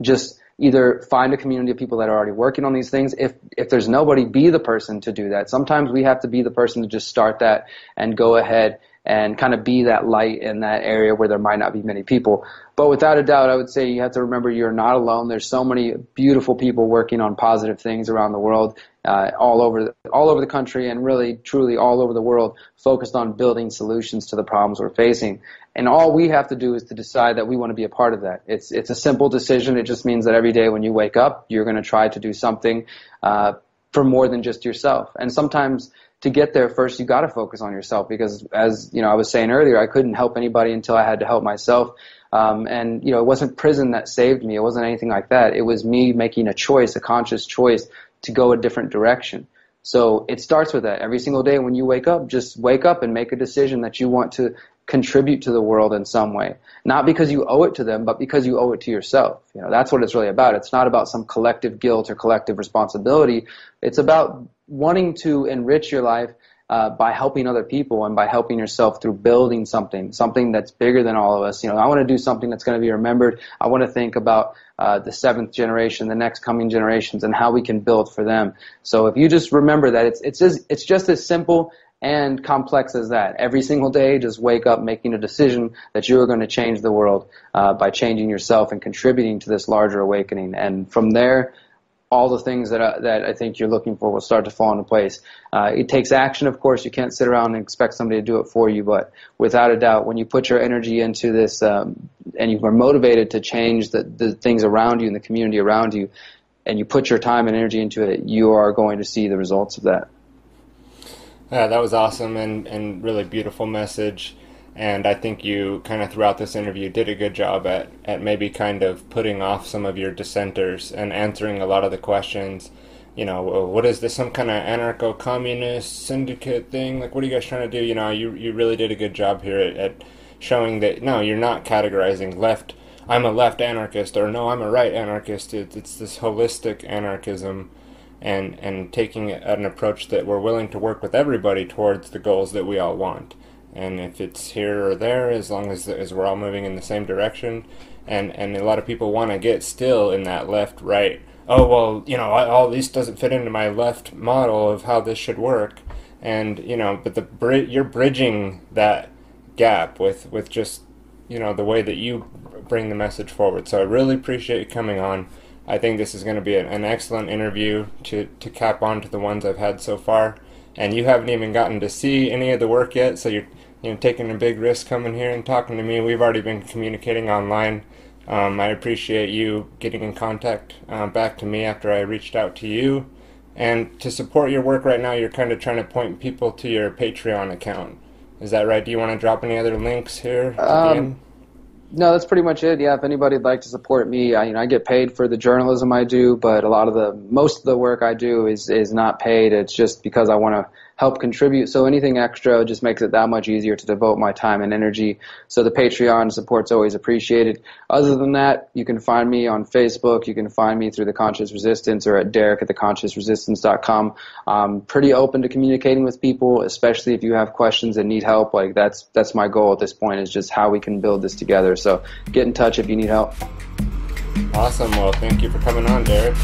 just either find a community of people that are already working on these things. If there's nobody, be the person to do that. Sometimes we have to be the person to just start that and go ahead and kind of be that light in that area where there might not be many people. But without a doubt, I would say you have to remember you're not alone. There's so many beautiful people working on positive things around the world, all over the country, and really, truly all over the world, focused on building solutions to the problems we're facing. And all we have to do is to decide that we want to be a part of that. It's a simple decision. It just means that every day when you wake up, you're going to try to do something for more than just yourself. And sometimes to get there, first you got to focus on yourself, because as I was saying earlier, I couldn't help anybody until I had to help myself. And it wasn't prison that saved me. It wasn't anything like that. It was me making a choice, a conscious choice to go a different direction. So it starts with that. Every single day when you wake up, just wake up and make a decision that you want to contribute to the world in some way. Not because you owe it to them, but because you owe it to yourself. That's what it's really about. It's not about some collective guilt or collective responsibility. It's about wanting to enrich your life by helping other people and by helping yourself through building something that's bigger than all of us. I want to do something that's going to be remembered. I want to think about the seventh generation, the next coming generations, and how we can build for them. So if you just remember that it's just as simple and complex as that. Every single day, just wake up making a decision that you are going to change the world by changing yourself and contributing to this larger awakening. And from there, all the things that I think you're looking for will start to fall into place. It takes action, of course. You can't sit around and expect somebody to do it for you, but without a doubt, when you put your energy into this and you are motivated to change the things around you and the community around you, and you put your time and energy into it, you are going to see the results of that. Yeah, that was awesome and really beautiful message. And I think you kind of throughout this interview did a good job at maybe kind of putting off some of your dissenters and answering a lot of the questions. What is this, some kind of anarcho-communist syndicate thing? Like, what are you guys trying to do? You really did a good job here at showing that, no, you're not categorizing left, I'm a left anarchist, or no, I'm a right anarchist. It's this holistic anarchism. And taking an approach that we're willing to work with everybody towards the goals that we all want. And if it's here or there, as long as we're all moving in the same direction. And a lot of people want to get still in that left-right. Oh, well, all this doesn't fit into my left model of how this should work. And, but you're bridging that gap with just, the way that you bring the message forward. So I really appreciate you coming on. I think this is going to be an excellent interview to cap on to the ones I've had so far. And you haven't even gotten to see any of the work yet, so you're taking a big risk coming here and talking to me. We've already been communicating online. I appreciate you getting in contact back to me after I reached out to you. And to support your work right now, you're kind of trying to point people to your Patreon account. Is that right? Do you want to drop any other links here at the end? No, that's pretty much it. Yeah, if anybody would like to support me, I get paid for the journalism I do, but most of the work I do is not paid. It's just because I want to help contribute. So anything extra just makes it that much easier to devote my time and energy. So the Patreon support's always appreciated. Other than that, you can find me on Facebook. You can find me through The Conscious Resistance or at Derrick@theconsciousresistance.com. I'm pretty open to communicating with people, especially if you have questions and need help. Like that's my goal at this point, is just how we can build this together. So get in touch if you need help. Awesome. Well, thank you for coming on, Derrick.